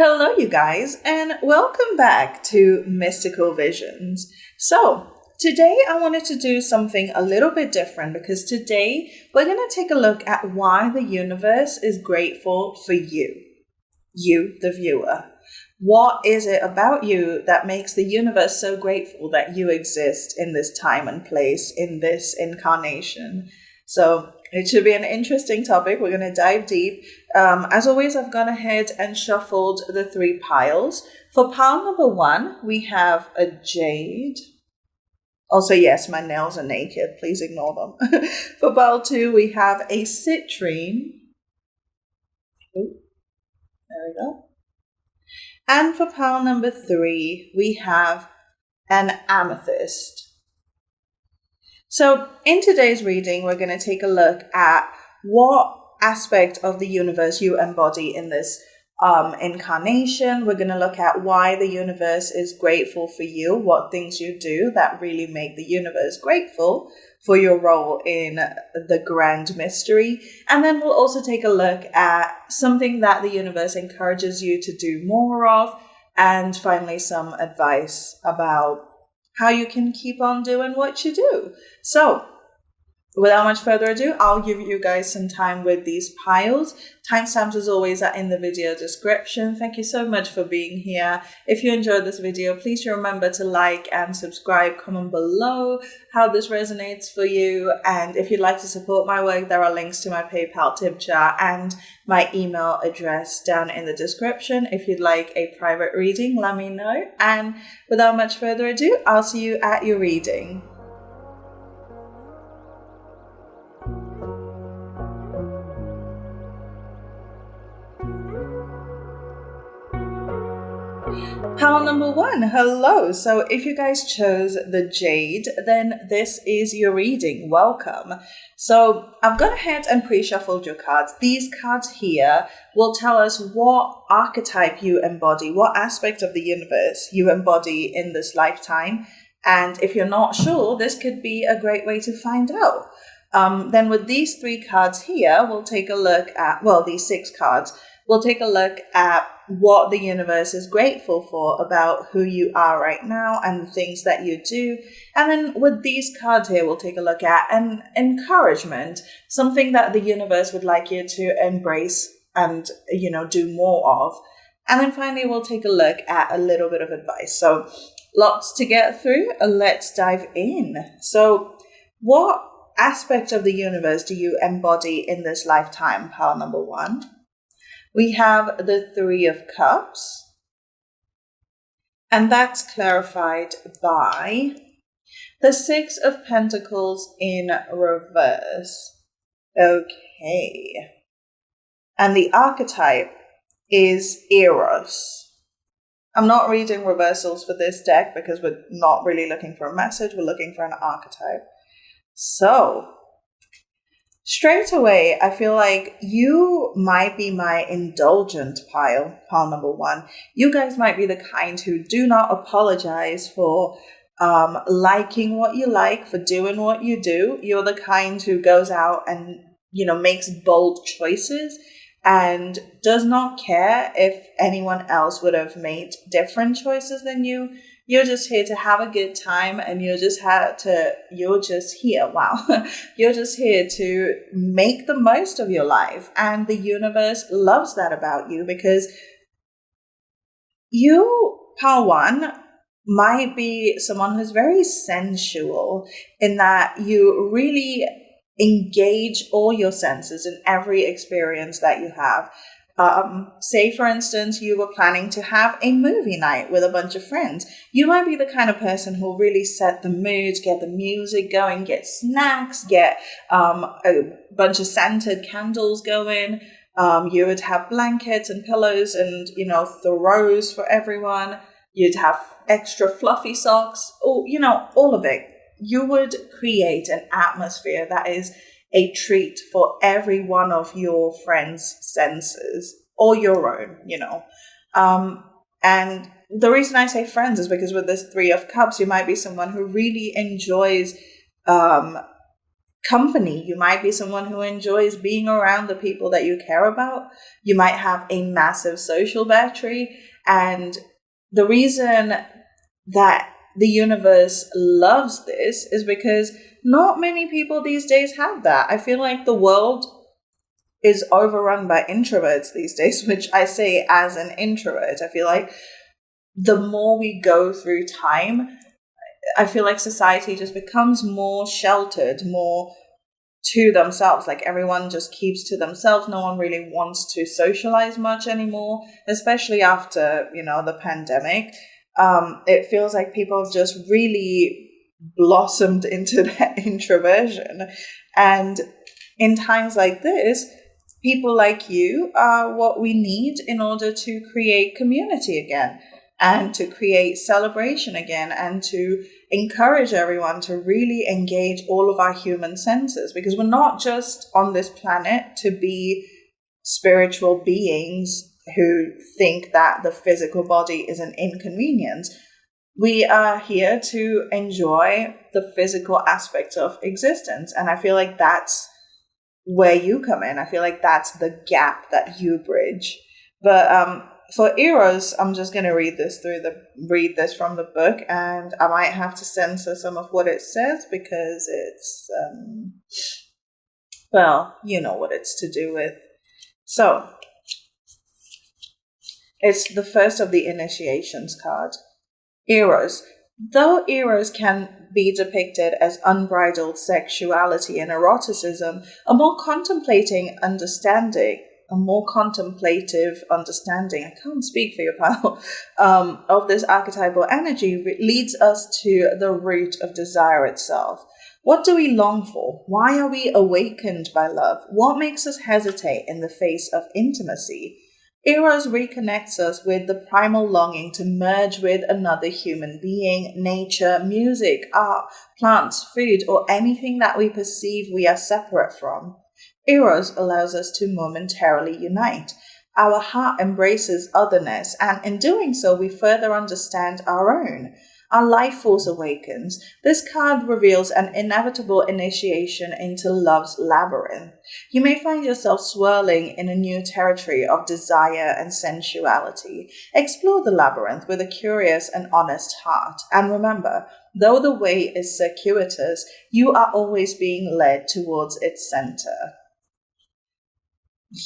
Hello, you guys, and welcome back to Mystical Visions. So, today I wanted to do something a little bit different because today we're going to take a look at why the universe is grateful for you, the viewer. What is it about you that makes the universe so grateful that you exist in this time and place, in this incarnation? So it should be an interesting topic. We're going to dive deep. As always, I've gone ahead and shuffled the three piles. For pile number one, we have a jade. Also, yes, my nails are naked. Please ignore them. For pile two, we have a citrine. Ooh, there we go. And for pile number three, we have an amethyst. So in today's reading, we're going to take a look at what aspect of the universe you embody in this incarnation. We're going to look at why the universe is grateful for you, what things you do that really make the universe grateful for your role in the grand mystery. And then we'll also take a look at something that the universe encourages you to do more of. And finally, some advice about how you can keep on doing what you do. So, without much further ado, I'll give you guys some time with these piles. Timestamps, as always, are in the video description. Thank you so much for being here. If you enjoyed this video, please remember to like and subscribe. Comment below how this resonates for you. And if you'd like to support my work, there are links to my PayPal tip jar and my email address down in the description. If you'd like a private reading, let me know. And without much further ado, I'll see you at your reading. Pile number one, hello. So if you guys chose the jade, then this is your reading. Welcome. So I've gone ahead and pre-shuffled your cards. These cards here will tell us what archetype you embody, what aspect of the universe you embody in this lifetime. And if you're not sure, this could be a great way to find out. Then with these three cards here, we'll take a look at, these six cards, we'll take a look at what the universe is grateful for about who you are right now and the things that you do. And then with these cards here, we'll take a look at an encouragement, something that the universe would like you to embrace and, do more of. And then finally, we'll take a look at a little bit of advice. So lots to get through. Let's dive in. So what aspect of the universe do you embody in this lifetime? Pile number one. We have the Three of Cups, and that's clarified by the Six of Pentacles in reverse. Okay. And the archetype is Eros. I'm not reading reversals for this deck because we're not really looking for a message. We're looking for an archetype. So, straight away, I feel like you might be my indulgent pile number one. You guys might be the kind who do not apologize for liking what you like, for doing what you do. You're the kind who goes out and, makes bold choices and does not care if anyone else would have made different choices than you. You're just here to have a good time, and you're just here. Wow. You're just here to make the most of your life. And the universe loves that about you because you, pile one, might be someone who's very sensual in that you really engage all your senses in every experience that you have. Say, for instance, you were planning to have a movie night with a bunch of friends. You might be the kind of person who'll really set the mood, get the music going, get snacks, get a bunch of scented candles going. You would have blankets and pillows and, throws for everyone. You'd have extra fluffy socks, all of it. You would create an atmosphere that is a treat for every one of your friends' senses, or your own, And the reason I say friends is because with this Three of Cups, you might be someone who really enjoys company. You might be someone who enjoys being around the people that you care about. You might have a massive social battery. And the reason that the universe loves this is because not many people these days have that. I feel like the world is overrun by introverts these days, which I say as an introvert. I feel like the more we go through time, I feel like society just becomes more sheltered, more to themselves. Like everyone just keeps to themselves. No one really wants to socialize much anymore, especially after, the pandemic. It feels like people have just really blossomed into that introversion. And in times like this, people like you are what we need in order to create community again and to create celebration again and to encourage everyone to really engage all of our human senses, because we're not just on this planet to be spiritual beings who think that the physical body is an inconvenience. We are here to enjoy the physical aspects of existence. And I feel like that's where you come in. I feel like that's the gap that you bridge. But for Eros, I'm just going to read this from the book, and I might have to censor some of what it says because it's, you know what it's to do with. So, it's the first of the initiations card. Eros. Though Eros can be depicted as unbridled sexuality and eroticism, a more contemplative understanding, I can't speak for you, pal, of this archetypal energy leads us to the root of desire itself. What do we long for? Why are we awakened by love? What makes us hesitate in the face of intimacy? Eros reconnects us with the primal longing to merge with another human being, nature, music, art, plants, food, or anything that we perceive we are separate from. Eros allows us to momentarily unite. Our heart embraces otherness, and in doing so, we further understand our own. Our life force awakens. This card reveals an inevitable initiation into love's labyrinth. You may find yourself swirling in a new territory of desire and sensuality. Explore the labyrinth with a curious and honest heart. And remember, though the way is circuitous, you are always being led towards its center.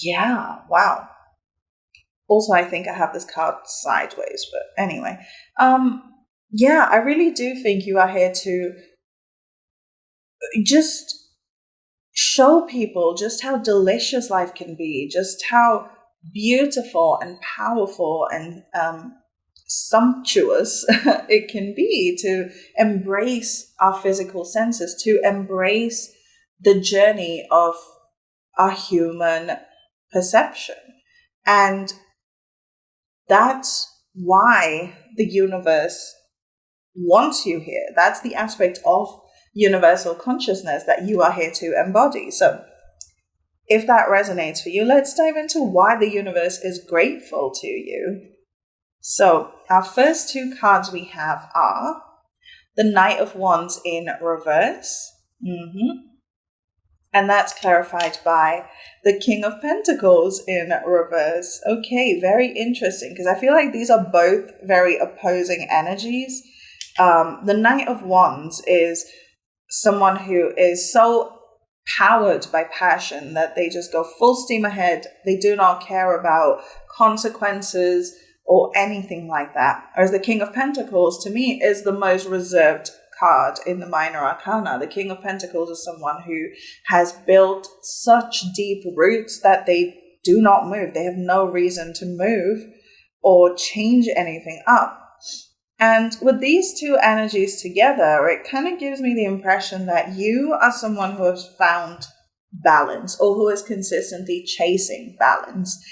Yeah, wow. Also, I think I have this card sideways, but anyway. Yeah, I really do think you are here to just show people just how delicious life can be, just how beautiful and powerful and sumptuous it can be to embrace our physical senses, to embrace the journey of our human perception. And that's why the universe wants you here. That's the aspect of universal consciousness that you are here to embody. So if that resonates for you, let's dive into why the universe is grateful to you. So our first two cards we have are the Knight of Wands in reverse. And that's clarified by the King of Pentacles in reverse. Okay, very interesting, because I feel like these are both very opposing energies. The Knight of Wands is someone who is so powered by passion that they just go full steam ahead. They do not care about consequences or anything like that. Whereas the King of Pentacles, to me, is the most reserved card in the Minor Arcana. The King of Pentacles is someone who has built such deep roots that they do not move. They have no reason to move or change anything up. And with these two energies together, it kind of gives me the impression that you are someone who has found balance or who is consistently chasing balance.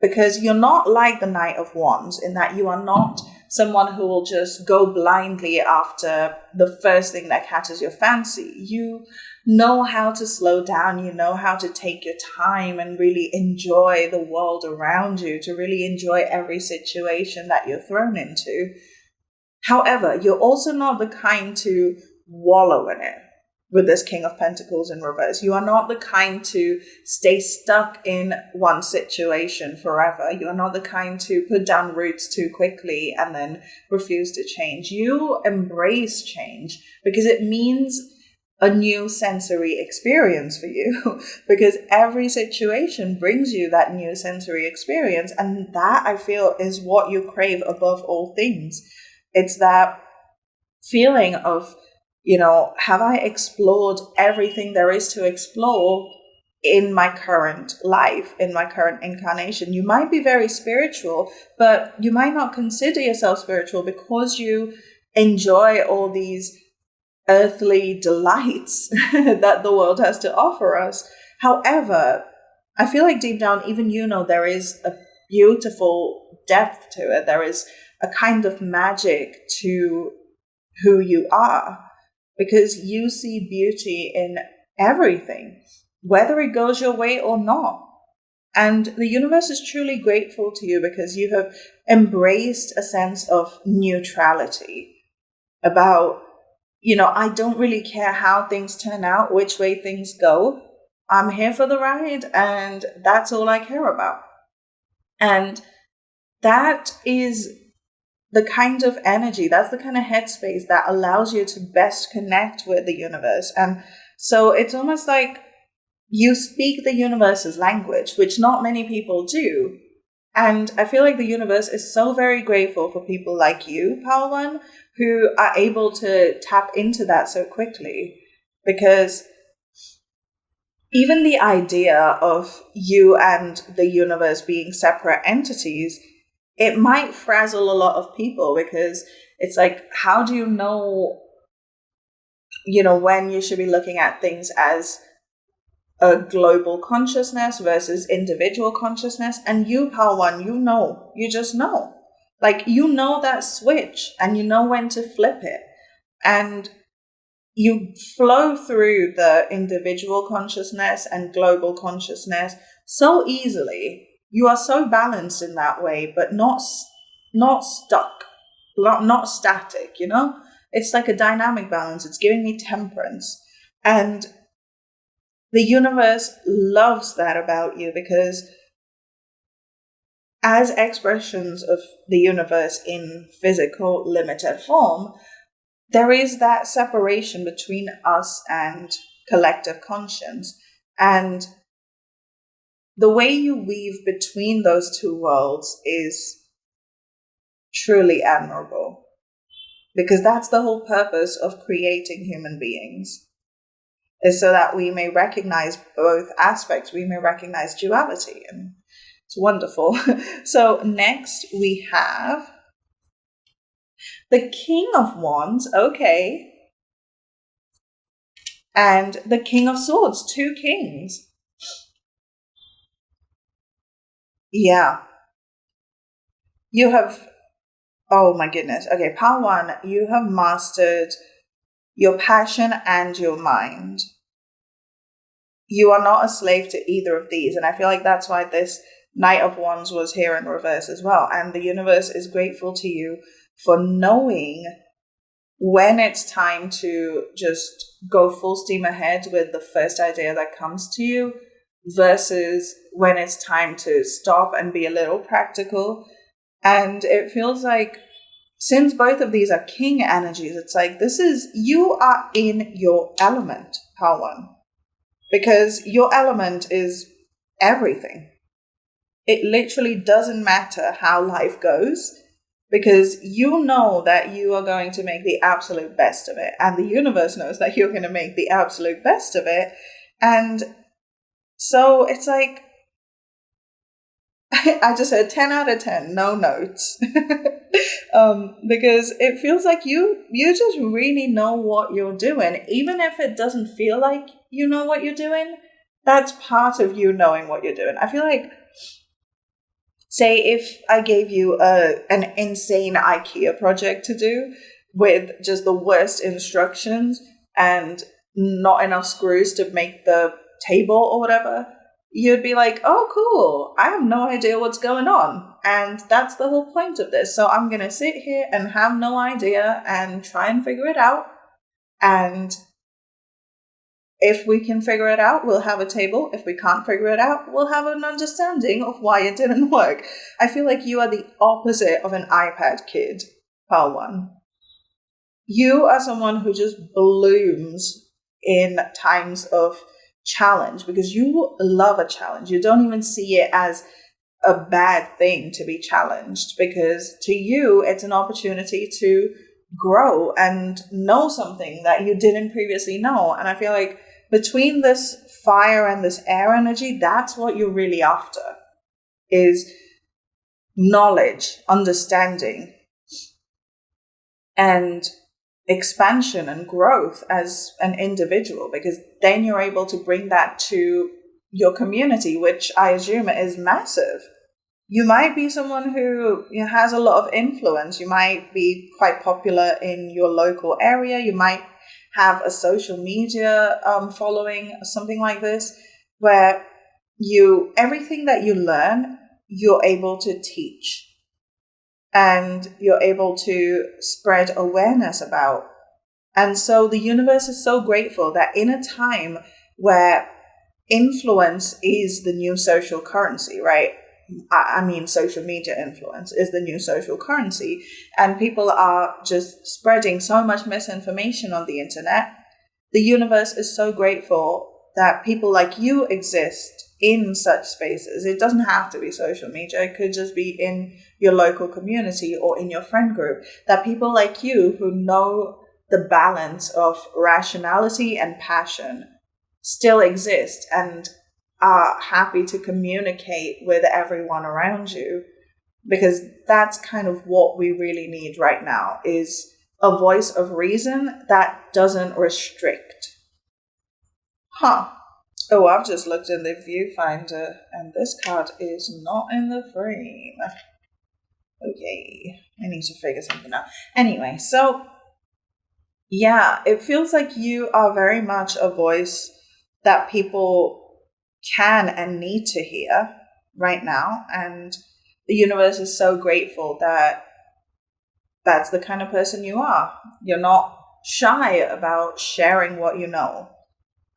Because you're not like the Knight of Wands in that you are not someone who will just go blindly after the first thing that catches your fancy. You know how to slow down. You know how to take your time and really enjoy the world around you, to really enjoy every situation that you're thrown into. However, you're also not the kind to wallow in it. with this King of Pentacles in reverse. You are not the kind to stay stuck in one situation forever. You are not the kind to put down roots too quickly and then refuse to change. You embrace change because it means a new sensory experience for you, because every situation brings you that new sensory experience. And that, I feel, is what you crave above all things. It's that feeling of, have I explored everything there is to explore in my current life, in my current incarnation? You might be very spiritual, but you might not consider yourself spiritual because you enjoy all these earthly delights that the world has to offer us. However, I feel like deep down, even there is a beautiful depth to it. There is a kind of magic to who you are, because you see beauty in everything, whether it goes your way or not. And the universe is truly grateful to you because you have embraced a sense of neutrality about, I don't really care how things turn out, which way things go. I'm here for the ride, and that's all I care about. And that is the kind of energy, that's the kind of headspace that allows you to best connect with the universe. And so it's almost like you speak the universe's language, which not many people do. And I feel like the universe is so very grateful for people like you, Power One, who are able to tap into that so quickly. Because even the idea of you and the universe being separate entities, it might frazzle a lot of people, because it's like, how do you know, when you should be looking at things as a global consciousness versus individual consciousness? And you, Power One, you just know. Like, that switch, and you know when to flip it. And you flow through the individual consciousness and global consciousness so easily. You are so balanced in that way, but not stuck, not static, It's like a dynamic balance. It's giving me temperance. And the universe loves that about you, because as expressions of the universe in physical, limited form, there is that separation between us and collective conscience. And the way you weave between those two worlds is truly admirable, because that's the whole purpose of creating human beings, is so that we may recognize both aspects, we may recognize duality, and it's wonderful. So next we have the King of Wands, okay, and the King of Swords, two kings. Yeah. You have, oh my goodness. Okay, Power One, you have mastered your passion and your mind. You are not a slave to either of these. And I feel like that's why this Knight of Wands was here in reverse as well. And the universe is grateful to you for knowing when it's time to just go full steam ahead with the first idea that comes to you, versus when it's time to stop and be a little practical. And it feels like, since both of these are king energies, it's like, you are in your element, Power One, because your element is everything. It literally doesn't matter how life goes, because you know that you are going to make the absolute best of it, and the universe knows that you're going to make the absolute best of it. And so it's like, I just said 10 out of 10, no notes. Because it feels like you just really know what you're doing. Even if it doesn't feel like you know what you're doing, that's part of you knowing what you're doing. I feel like, say if I gave you an insane IKEA project to do with just the worst instructions and not enough screws to make the table or whatever, you'd be like, oh, cool, I have no idea what's going on. And that's the whole point of this. So I'm going to sit here and have no idea and try and figure it out. And if we can figure it out, we'll have a table. If we can't figure it out, we'll have an understanding of why it didn't work. I feel like you are the opposite of an iPad kid, pile one. You are someone who just blooms in times of challenge because you love a challenge. You don't even see it as a bad thing to be challenged, because to you, it's an opportunity to grow and know something that you didn't previously know. And I feel like between this fire and this air energy, that's what you're really after, is knowledge, understanding, and expansion and growth as an individual, because then you're able to bring that to your community, which I assume is massive. You might be someone who has a lot of influence. You might be quite popular in your local area. You might have a social media following, something like this, where everything that you learn, you're able to teach. And you're able to spread awareness about. And so the universe is so grateful that in a time where influence is the new social currency, right? I mean, social media influence is the new social currency. And people are just spreading so much misinformation on the internet. The universe is so grateful that people like you exist in such spaces. It doesn't have to be social media. It could just be in your local community or in your friend group. That people like you who know the balance of rationality and passion still exist and are happy to communicate with everyone around you. Because that's kind of what we really need right now, is a voice of reason that doesn't restrict. Oh, I've just looked in the viewfinder and this card is not in the frame. Okay, I need to figure something out. Anyway, so yeah, it feels like you are very much a voice that people can and need to hear right now. And the universe is so grateful that that's the kind of person you are. You're not shy about sharing what you know.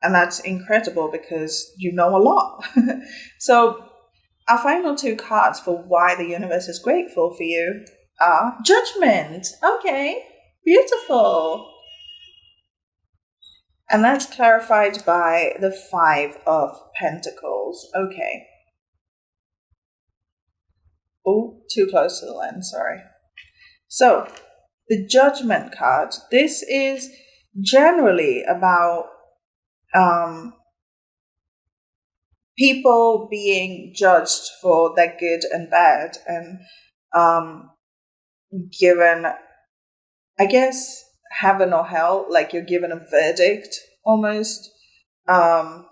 And that's incredible because you know a lot. So our final two cards for why the universe is grateful for you are Judgment. Okay, beautiful. And that's clarified by the Five of Pentacles. Okay. Oh, too close to the lens, sorry. So, the Judgment card. This is generally about people being judged for their good and bad, and given, I guess, heaven or hell, like you're given a verdict almost. And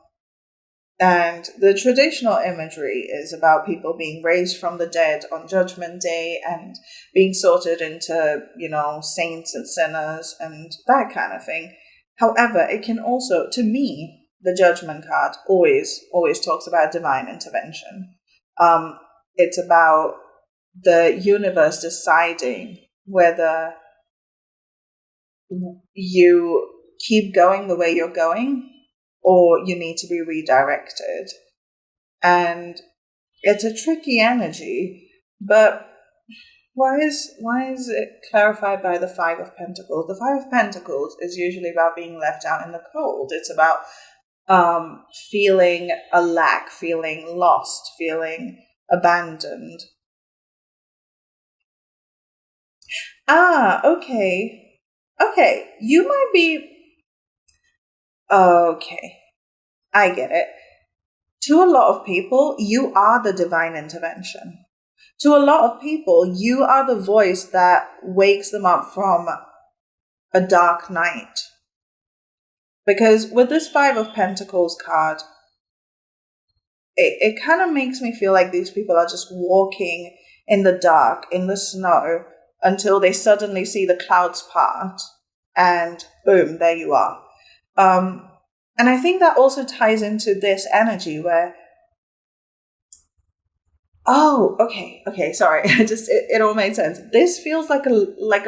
the traditional imagery is about people being raised from the dead on Judgment Day and being sorted into, saints and sinners and that kind of thing. However, it can also, to me, the Judgment card always talks about divine intervention. It's about the universe deciding whether you keep going the way you're going or you need to be redirected. And it's a tricky energy, but why is it clarified by the Five of Pentacles? The Five of Pentacles is usually about being left out in the cold. It's about feeling a lack, feeling lost, feeling abandoned. Okay. You might be... Okay. I get it. To a lot of people, you are the divine intervention. To a lot of people, you are the voice that wakes them up from a dark night. Because with this Five of Pentacles card, it kind of makes me feel like these people are just walking in the dark, in the snow, until they suddenly see the clouds part, and boom, there you are. And I think that also ties into this energy where, okay, sorry, it all made sense. This feels like a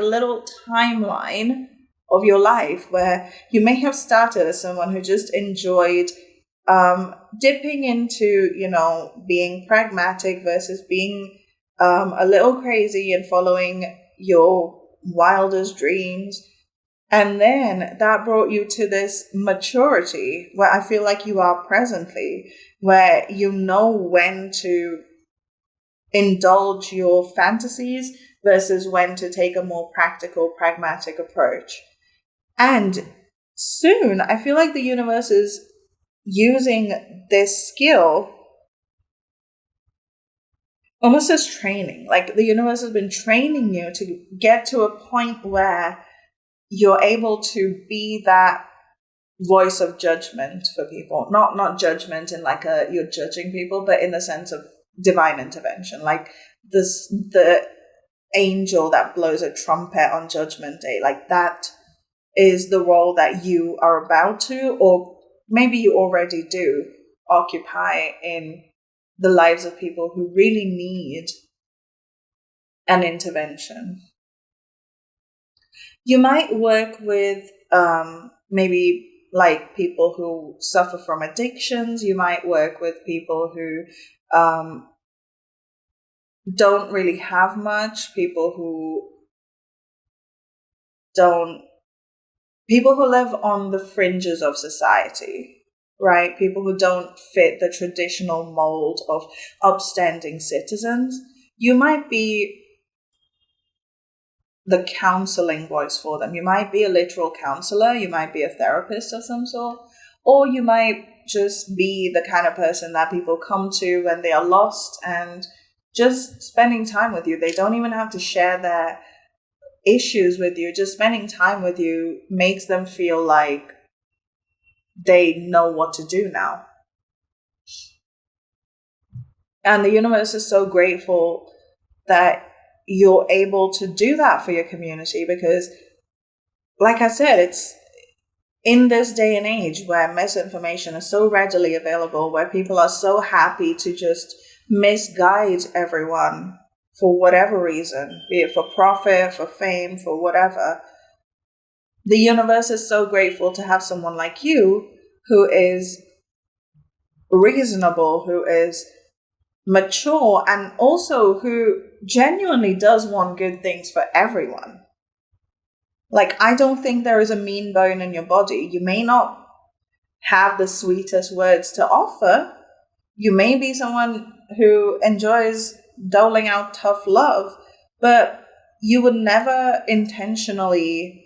little timeline of your life, where you may have started as someone who just enjoyed dipping into, being pragmatic versus being a little crazy and following your wildest dreams. And then that brought you to this maturity where I feel like you are presently, where you know when to indulge your fantasies versus when to take a more practical, pragmatic approach. And soon, I feel like the universe is using this skill almost as training. Like the universe has been training you to get to a point where you're able to be that voice of judgment for people. Not judgment in like you're judging people, but in the sense of divine intervention. Like the angel that blows a trumpet on Judgment Day. Like that is the role that you are about to, or maybe you already do, occupy in the lives of people who really need an intervention. You might work with maybe like people who suffer from addictions. You might work with people who don't really have much, people who live on the fringes of society, right? People who don't fit the traditional mold of upstanding citizens. You might be the counseling voice for them. You might be a literal counselor, you might be a therapist of some sort, or you might just be the kind of person that people come to when they are lost and just spending time with you. They don't even have to share their issues with you. Just spending time with you makes them feel like they know what to do now. And the universe is so grateful that you're able to do that for your community, because like I said, it's in this day and age where misinformation is so readily available, where people are so happy to just misguide everyone for whatever reason, be it for profit, for fame, for whatever. The universe is so grateful to have someone like you who is reasonable, who is mature, and also who genuinely does want good things for everyone. Like, I don't think there is a mean bone in your body. You may not have the sweetest words to offer. You may be someone who enjoys doling out tough love, but you would never intentionally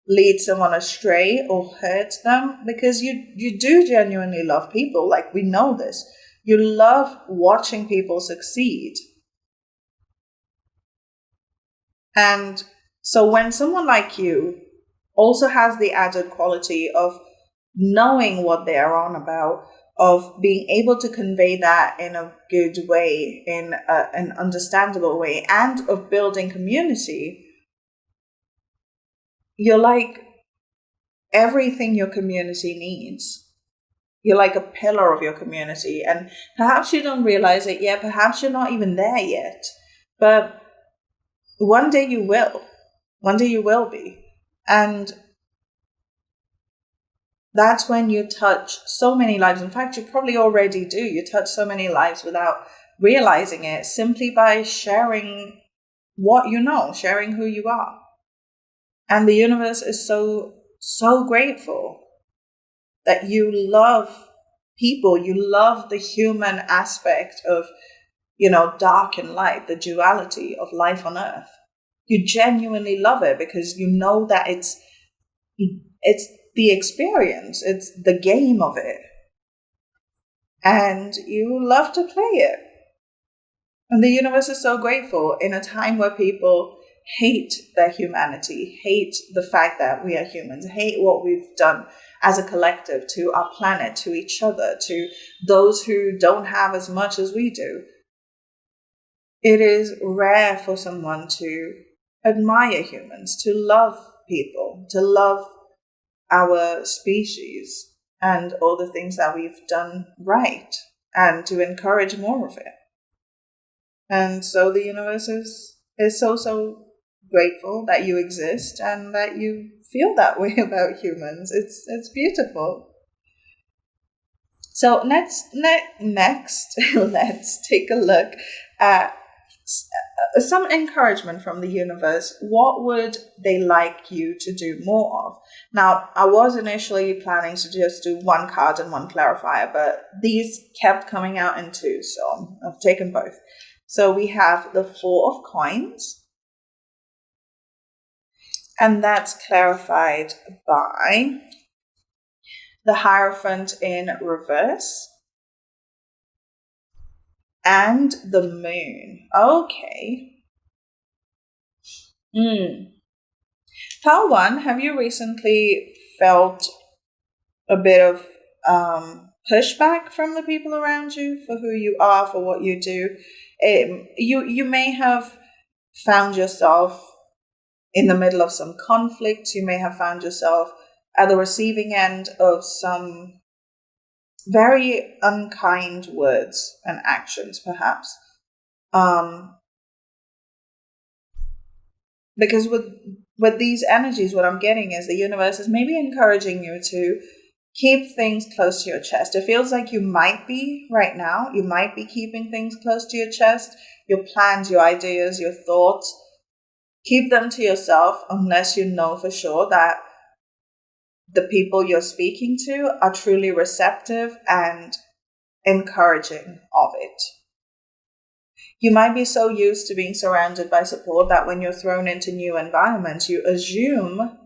lead someone astray or hurt them, because you do genuinely love people. Like, we know this. You love watching people succeed. And so when someone like you also has the added quality of knowing what they are on about, of being able to convey that in a good way, in an understandable way, and of building community, you're like everything your community needs. You're like a pillar of your community. And perhaps you don't realize it yet. Perhaps you're not even there yet. But one day you will. One day you will be. And that's when you touch so many lives. In fact, you probably already do. You touch so many lives without realizing it, simply by sharing what you know, sharing who you are. And the universe is so, so grateful that you love people, you love the human aspect of, dark and light, the duality of life on earth. You genuinely love it because you know that it's the experience, it's the game of it. And you love to play it. And the universe is so grateful in a time where people hate their humanity, hate the fact that we are humans, hate what we've done as a collective to our planet, to each other, to those who don't have as much as we do. It is rare for someone to admire humans, to love people, to love our species and all the things that we've done right, and to encourage more of it. And so the universe is so, so grateful that you exist and that you feel that way about humans. It's beautiful. So next, let's take a look at some encouragement from the universe. What would they like you to do more of? Now, I was initially planning to just do one card and one clarifier, but these kept coming out in two, so I've taken both. So we have the Four of Coins, and that's clarified by the Hierophant in reverse and the Moon. Okay. Pile 1, have you recently felt a bit of pushback from the people around you for who you are, for what you do? You may have found yourself in the middle of some conflict. You may have found yourself at the receiving end of some very unkind words and actions, perhaps. Because with these energies, what I'm getting is the universe is maybe encouraging you to keep things close to your chest. It feels like you might be right now. You might be keeping things close to your chest, your plans, your ideas, your thoughts. Keep them to yourself unless you know for sure that the people you're speaking to are truly receptive and encouraging of it. You might be so used to being surrounded by support that when you're thrown into new environments, you assume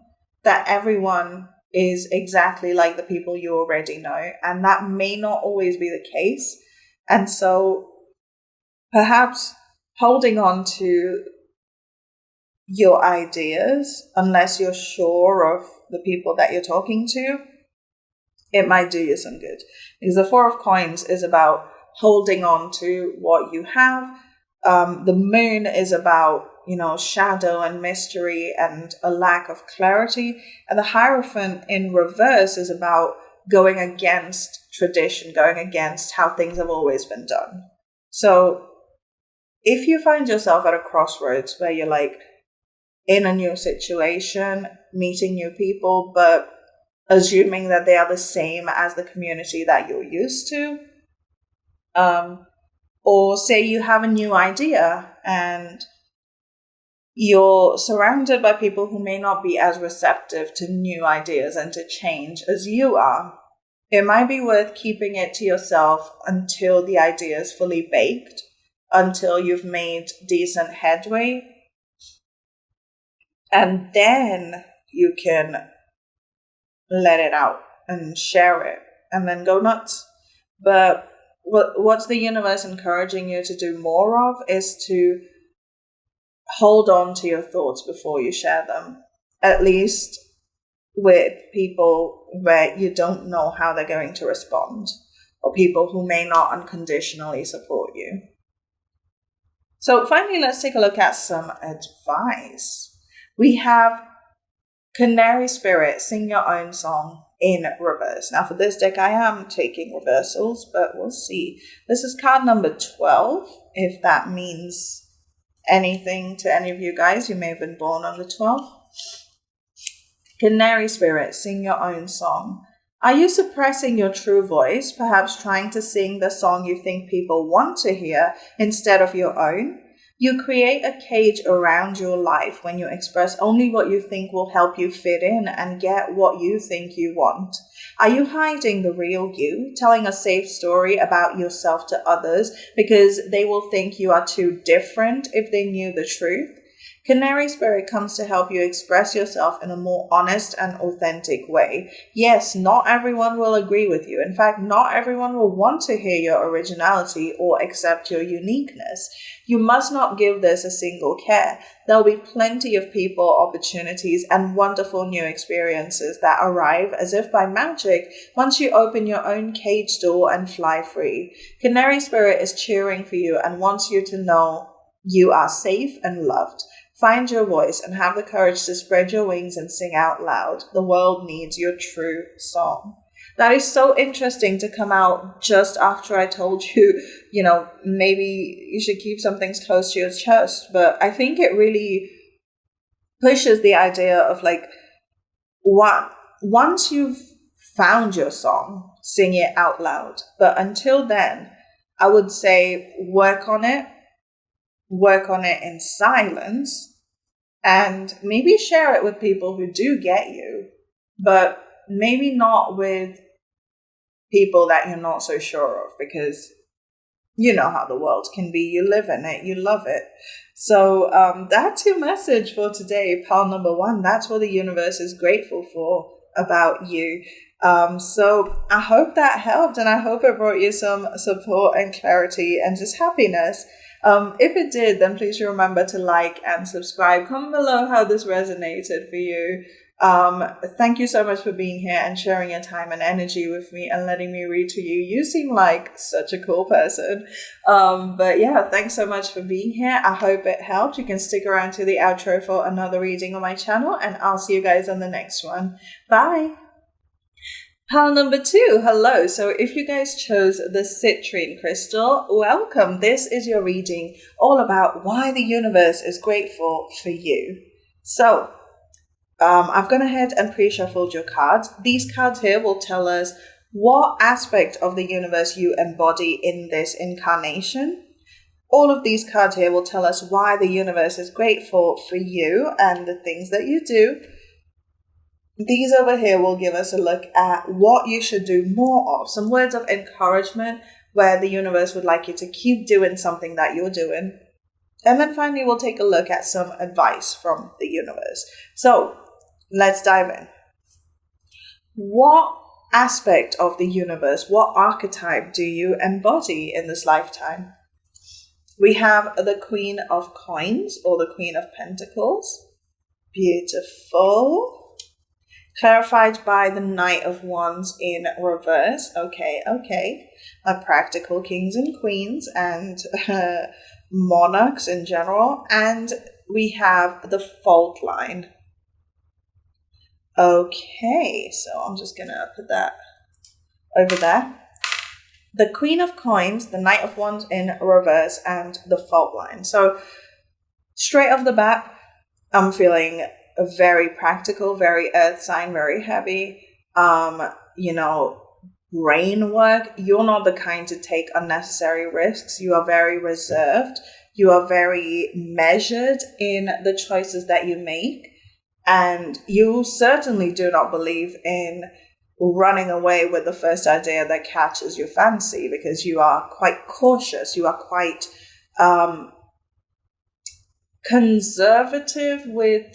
that everyone is exactly like the people you already know, and that may not always be the case. And so perhaps holding on to your ideas, unless you're sure of the people that you're talking to, it might do you some good. Because the Four of Coins is about holding on to what you have. The Moon is about, shadow and mystery and a lack of clarity. And the Hierophant in reverse is about going against tradition, going against how things have always been done. So if you find yourself at a crossroads where you're like in a new situation, meeting new people, but assuming that they are the same as the community that you're used to, or say you have a new idea and you're surrounded by people who may not be as receptive to new ideas and to change as you are, it might be worth keeping it to yourself until the idea is fully baked, until you've made decent headway, and then you can let it out and share it and then go nuts. But what's the universe encouraging you to do more of is to hold on to your thoughts before you share them, at least with people where you don't know how they're going to respond, or people who may not unconditionally support you. So finally, let's take a look at some advice. We have Canary Spirit, Sing Your Own Song in reverse. Now for this deck, I am taking reversals, but we'll see. This is card number 12, if that means anything to any of you guys. You may have been born on the 12th. Canary Spirit, Sing Your Own Song. Are you suppressing your true voice, perhaps trying to sing the song you think people want to hear instead of your own? You create a cage around your life when you express only what you think will help you fit in and get what you think you want. Are you hiding the real you, telling a safe story about yourself to others because they will think you are too different if they knew the truth? Canary Spirit comes to help you express yourself in a more honest and authentic way. Yes, not everyone will agree with you. In fact, not everyone will want to hear your originality or accept your uniqueness. You must not give this a single care. There'll be plenty of people, opportunities, and wonderful new experiences that arrive as if by magic once you open your own cage door and fly free. Canary Spirit is cheering for you and wants you to know you are safe and loved. Find your voice and have the courage to spread your wings and sing out loud. The world needs your true song. That is so interesting to come out just after I told you, maybe you should keep some things close to your chest. But I think it really pushes the idea of like, once you've found your song, sing it out loud. But until then, I would say work on it in silence, and maybe share it with people who do get you, but maybe not with people that you're not so sure of, because you know how the world can be. You live in it, you love it. So that's your message for today, pal number 1. That's what the universe is grateful for about you. So I hope that helped, and I hope it brought you some support and clarity and just happiness. If it did, then please remember to like and subscribe. Comment below how this resonated for you. Thank you so much for being here and sharing your time and energy with me and letting me read to you. You seem like such a cool person. But yeah, thanks so much for being here. I hope it helped. You can stick around to the outro for another reading on my channel, and I'll see you guys on the next one. Bye. Pile number 2, hello. So if you guys chose the citrine crystal, welcome. This is your reading all about why the universe is grateful for you. So I've gone ahead and pre-shuffled your cards. These cards here will tell us what aspect of the universe you embody in this incarnation. All of these cards here will tell us why the universe is grateful for you and the things that you do. These over here will give us a look at what you should do more of, some words of encouragement where the universe would like you to keep doing something that you're doing. And then finally, we'll take a look at some advice from the universe. So let's dive in. What aspect of the universe, what archetype do you embody in this lifetime? We have the Queen of Coins or the Queen of Pentacles. Beautiful. Clarified by the Knight of Wands in reverse. Okay. Practical kings and queens and monarchs in general. And we have the fault line. Okay, so I'm just going to put that over there. The Queen of Coins, the Knight of Wands in reverse, and the fault line. So straight off the bat, I'm feeling very practical, very earth sign, very heavy. Brain work. You're not the kind to take unnecessary risks. You are very reserved. You are very measured in the choices that you make. And you certainly do not believe in running away with the first idea that catches your fancy, because you are quite cautious. You are quite conservative with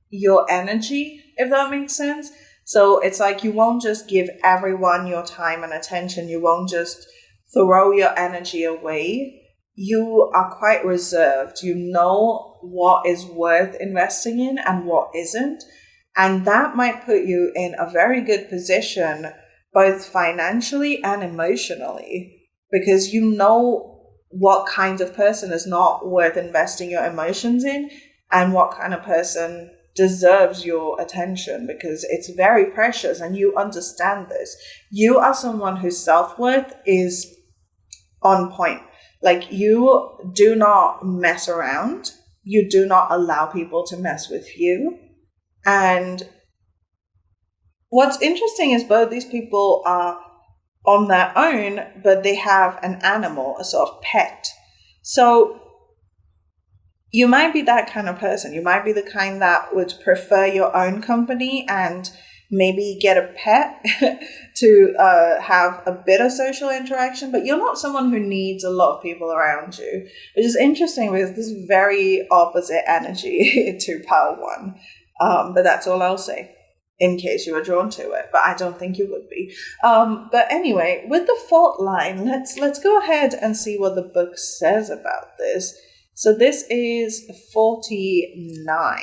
your energy, if that makes sense. So it's like you won't just give everyone your time and attention. You won't just throw your energy away. You are quite reserved. You know what is worth investing in and what isn't. And that might put you in a very good position, both financially and emotionally, because you know what kind of person is not worth investing your emotions in and what kind of person deserves your attention, because it's very precious and you understand this. You are someone whose self-worth is on point. Like, you do not mess around. You do not allow people to mess with you. And what's interesting is both these people are on their own, but they have an animal, a sort of pet. So you might be that kind of person. You might be the kind that would prefer your own company and maybe get a pet to have a bit of social interaction, but you're not someone who needs a lot of people around you, which is interesting because this is very opposite energy to pile 1. But that's all I'll say, in case you were drawn to it, but I don't think you would be. But anyway, with the fault line, let's go ahead and see what the book says about this. So this is 49.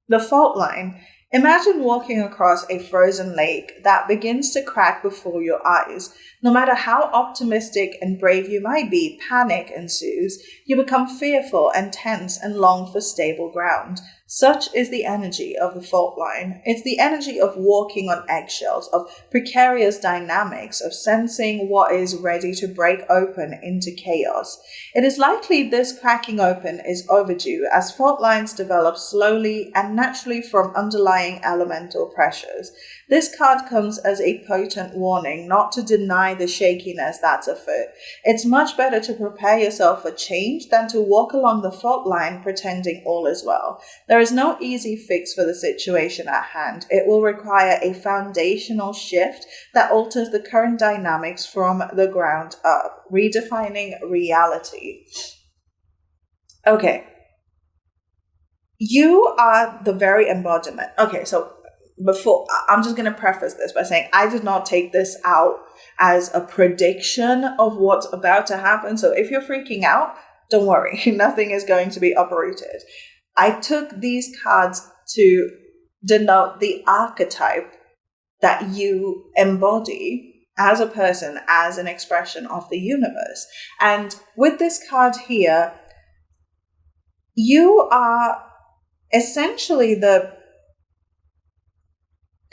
The fault line. Imagine walking across a frozen lake that begins to crack before your eyes. No matter how optimistic and brave you might be, panic ensues. You become fearful and tense and long for stable ground. Such is the energy of the fault line. It's the energy of walking on eggshells, of precarious dynamics, of sensing what is ready to break open into chaos. It is likely this cracking open is overdue as fault lines develop slowly and naturally from underlying elemental pressures. This card comes as a potent warning not to deny the shakiness that's afoot. It's much better to prepare yourself for change than to walk along the fault line pretending all is well. There is no easy fix for the situation at hand. It will require a foundational shift that alters the current dynamics from the ground up, redefining reality. Okay. You are the very embodiment. Okay, so I'm just going to preface this by saying I did not take this out as a prediction of what's about to happen. So if you're freaking out, don't worry, nothing is going to be uprooted. I took these cards to denote the archetype that you embody as a person, as an expression of the universe. And with this card here, you are essentially the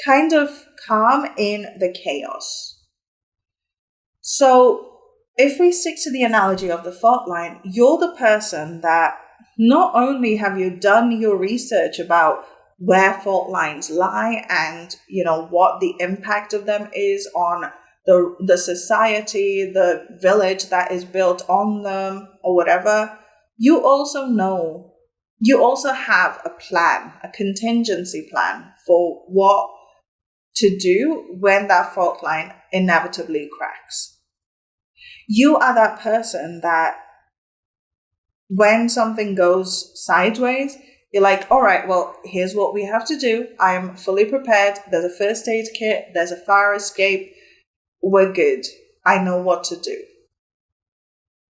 kind of calm in the chaos. So if we stick to the analogy of the fault line, you're the person that not only have you done your research about where fault lines lie and, what the impact of them is on the society, the village that is built on them or whatever, you also have a plan, a contingency plan for what to do when that fault line inevitably cracks. You are that person that when something goes sideways, you're like, all right, well, here's what we have to do. I am fully prepared. There's a first aid kit. There's a fire escape. We're good. I know what to do.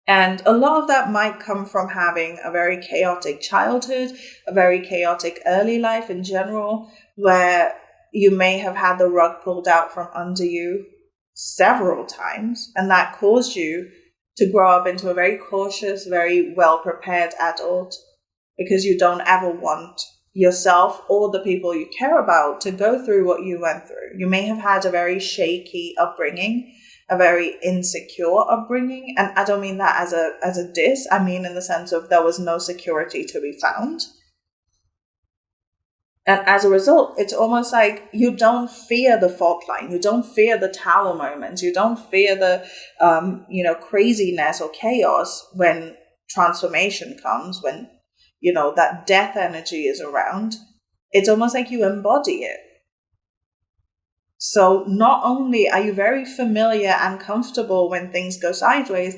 And a lot of that might come from having a very chaotic childhood, a very chaotic early life in general, where you may have had the rug pulled out from under you several times, and that caused you to grow up into a very cautious, very well-prepared adult, because you don't ever want yourself or the people you care about to go through what you went through. You may have had a very shaky upbringing, a very insecure upbringing, and I don't mean that as a diss. I mean in the sense of there was no security to be found. And as a result, it's almost like you don't fear the fault line. You don't fear the tower moments. You don't fear the, craziness or chaos when transformation comes, when, that death energy is around. It's almost like you embody it. So not only are you very familiar and comfortable when things go sideways,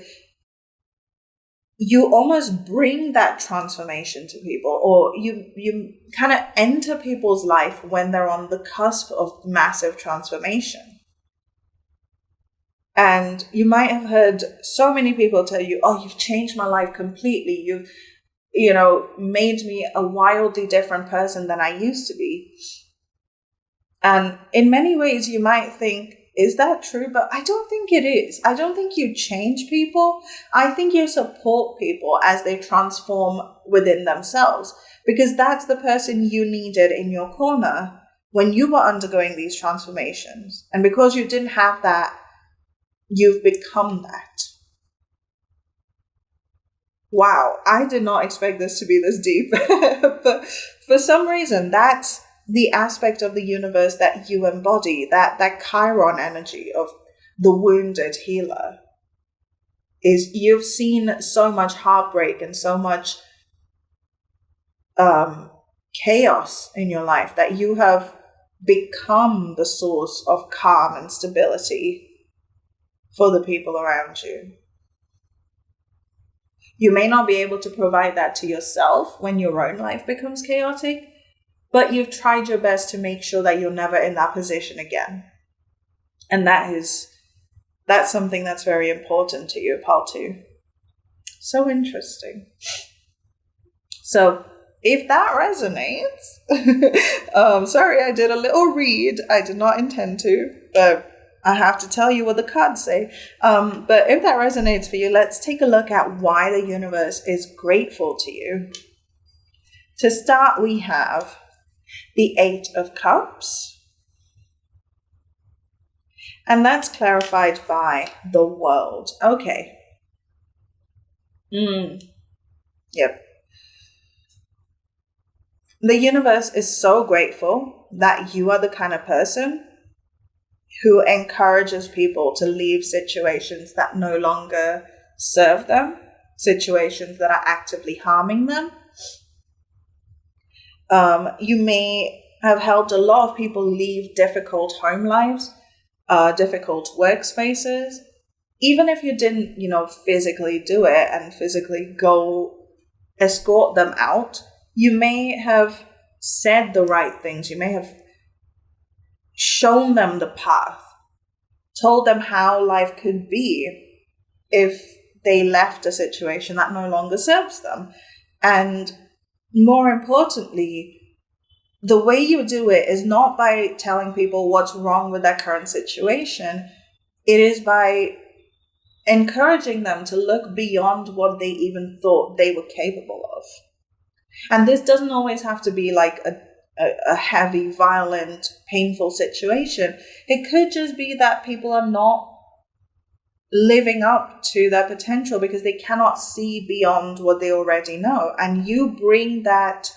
you almost bring that transformation to people, or you kind of enter people's life when they're on the cusp of massive transformation. And you might have heard so many people tell you, oh, you've changed my life completely. You've, made me a wildly different person than I used to be. And in many ways, you might think, is that true? But I don't think it is. I don't think you change people. I think you support people as they transform within themselves, because that's the person you needed in your corner when you were undergoing these transformations. And because you didn't have that, you've become that. Wow, I did not expect this to be this deep. But for some reason, that's the aspect of the universe that you embody, that Chiron energy of the wounded healer, is you've seen so much heartbreak and so much chaos in your life that you have become the source of calm and stability for the people around you. You may not be able to provide that to yourself when your own life becomes chaotic, but you've tried your best to make sure that you're never in that position again. And that's something that's very important to you, part 2. So interesting. So if that resonates, sorry, I did a little read. I did not intend to, but I have to tell you what the cards say. But if that resonates for you, let's take a look at why the universe is grateful to you. To start, we have the Eight of Cups. And that's clarified by the world. Okay. Yep. The universe is so grateful that you are the kind of person who encourages people to leave situations that no longer serve them, situations that are actively harming them. You may have helped a lot of people leave difficult home lives, difficult workspaces. Even if you didn't, physically do it and physically go escort them out, you may have said the right things. You may have shown them the path, told them how life could be if they left a situation that no longer serves them. And more importantly, the way you do it is not by telling people what's wrong with their current situation. It is by encouraging them to look beyond what they even thought they were capable of. And this doesn't always have to be like a heavy, violent, painful situation. It could just be that people are not living up to their potential because they cannot see beyond what they already know. And you bring that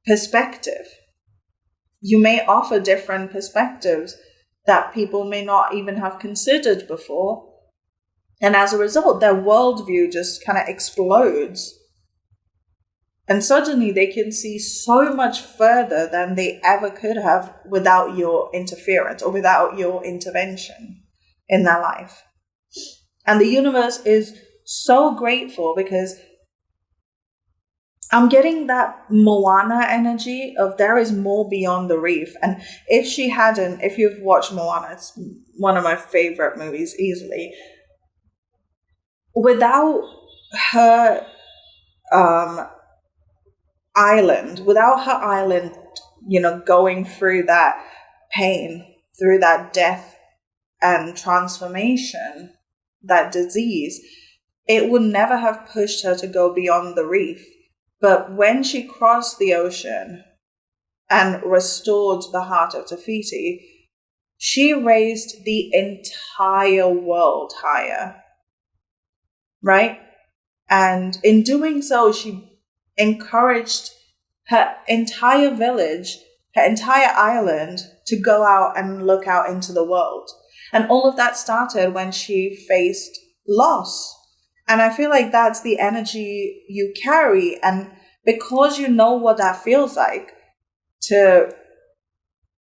perspective. You may offer different perspectives that people may not even have considered before. And as a result, their worldview just kind of explodes. And suddenly they can see so much further than they ever could have without your interference or without your intervention in their life. And the universe is so grateful because I'm getting that Moana energy of there is more beyond the reef. And if you've watched Moana, it's one of my favorite movies easily. Without her island, going through that pain, through that death and transformation, that disease, it would never have pushed her to go beyond the reef. But when she crossed the ocean and restored the heart of Te Fiti, she raised the entire world higher, right? And in doing so, she encouraged her entire village, her entire island, to go out and look out into the world. And all of that started when she faced loss. And I feel like that's the energy you carry. And because you know what that feels like to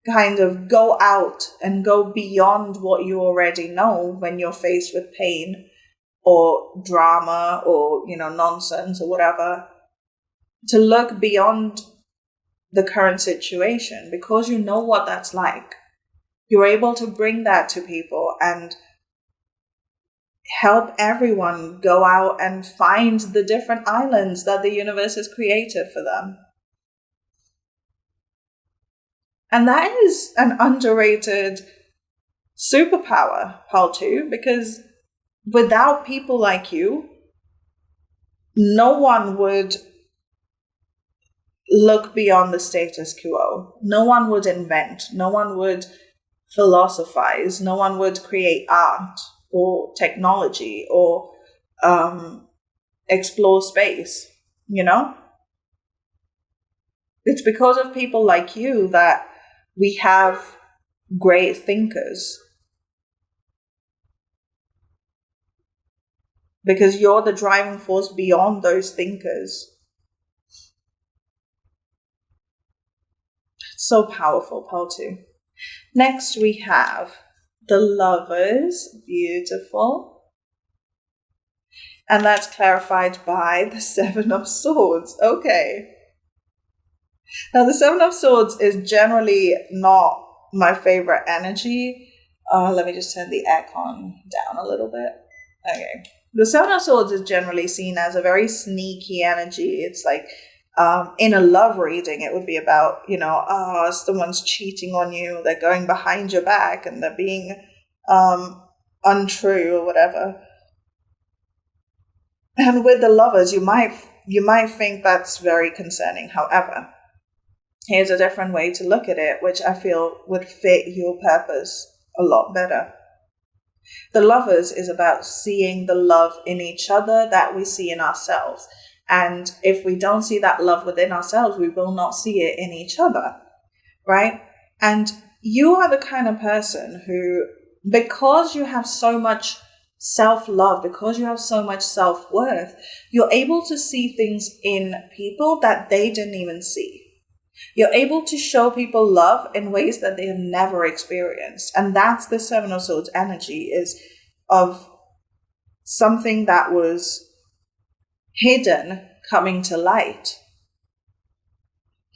kind of go out and go beyond what you already know when you're faced with pain or drama or, nonsense or whatever, to look beyond the current situation, because you know what that's like, you're able to bring that to people and help everyone go out and find the different islands that the universe has created for them. And that is an underrated superpower, Paltu, because without people like you, no one would look beyond the status quo. No one would invent. No one would philosophize. No one would create art or technology or explore space, It's because of people like you that we have great thinkers. Because you're the driving force beyond those thinkers. It's so powerful, Paltu. Next we have the Lovers. Beautiful. And that's clarified by the Seven of Swords. Okay. Now, the Seven of Swords is generally not my favorite energy. Let me just turn the aircon down a little bit. Okay. The Seven of Swords is generally seen as a very sneaky energy. It's like In a love reading, it would be about, someone's cheating on you, they're going behind your back and they're being untrue or whatever. And with the lovers, you might think that's very concerning. However, here's a different way to look at it, which I feel would fit your purpose a lot better. The lovers is about seeing the love in each other that we see in ourselves. And if we don't see that love within ourselves, we will not see it in each other, right? And you are the kind of person who, because you have so much self-love, because you have so much self-worth, you're able to see things in people that they didn't even see. You're able to show people love in ways that they have never experienced. And that's the Seven of Swords energy, is of something that was hidden coming to light.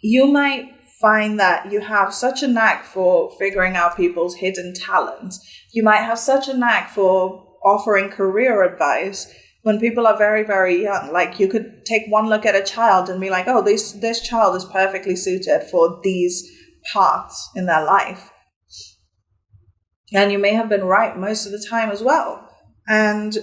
You might find that you have such a knack for figuring out people's hidden talents. You might have such a knack for offering career advice when people are very, very young. Like, you could take one look at a child and be like, oh, this child is perfectly suited for these paths in their life. And you may have been right most of the time as well. And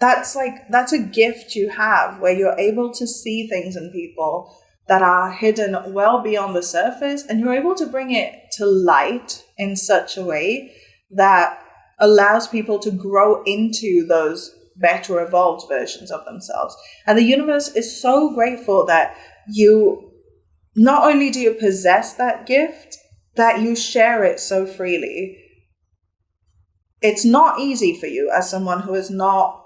that's a gift you have, where you're able to see things in people that are hidden well beyond the surface, and you're able to bring it to light in such a way that allows people to grow into those better evolved versions of themselves. And the universe is so grateful that you, not only do you possess that gift, that you share it so freely. It's not easy for you as someone who is not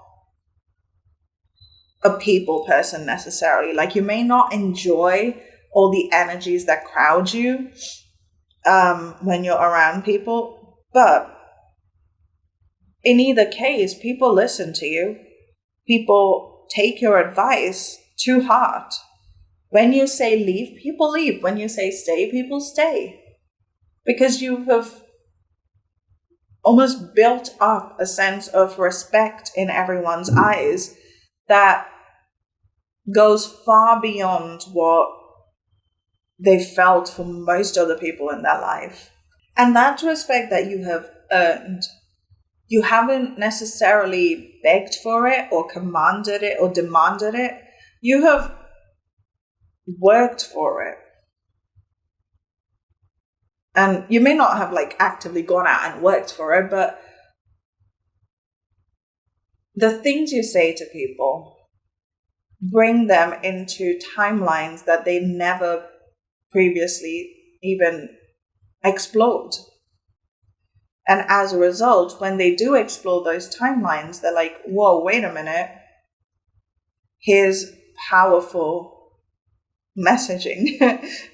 a people person necessarily. Like, you may not enjoy all the energies that crowd you when you're around people, but in either case, people listen to you. People take your advice to heart. When you say leave, people leave. When you say stay, people stay. Because you have almost built up a sense of respect in everyone's eyes that goes far beyond what they felt for most other people in their life. And that respect that you have earned, you haven't necessarily begged for it or commanded it or demanded it. You have worked for it. And you may not have actively gone out and worked for it, but the things you say to people bring them into timelines that they never previously even explored. And as a result, when they do explore those timelines, they're like, whoa, wait a minute. Here's powerful messaging.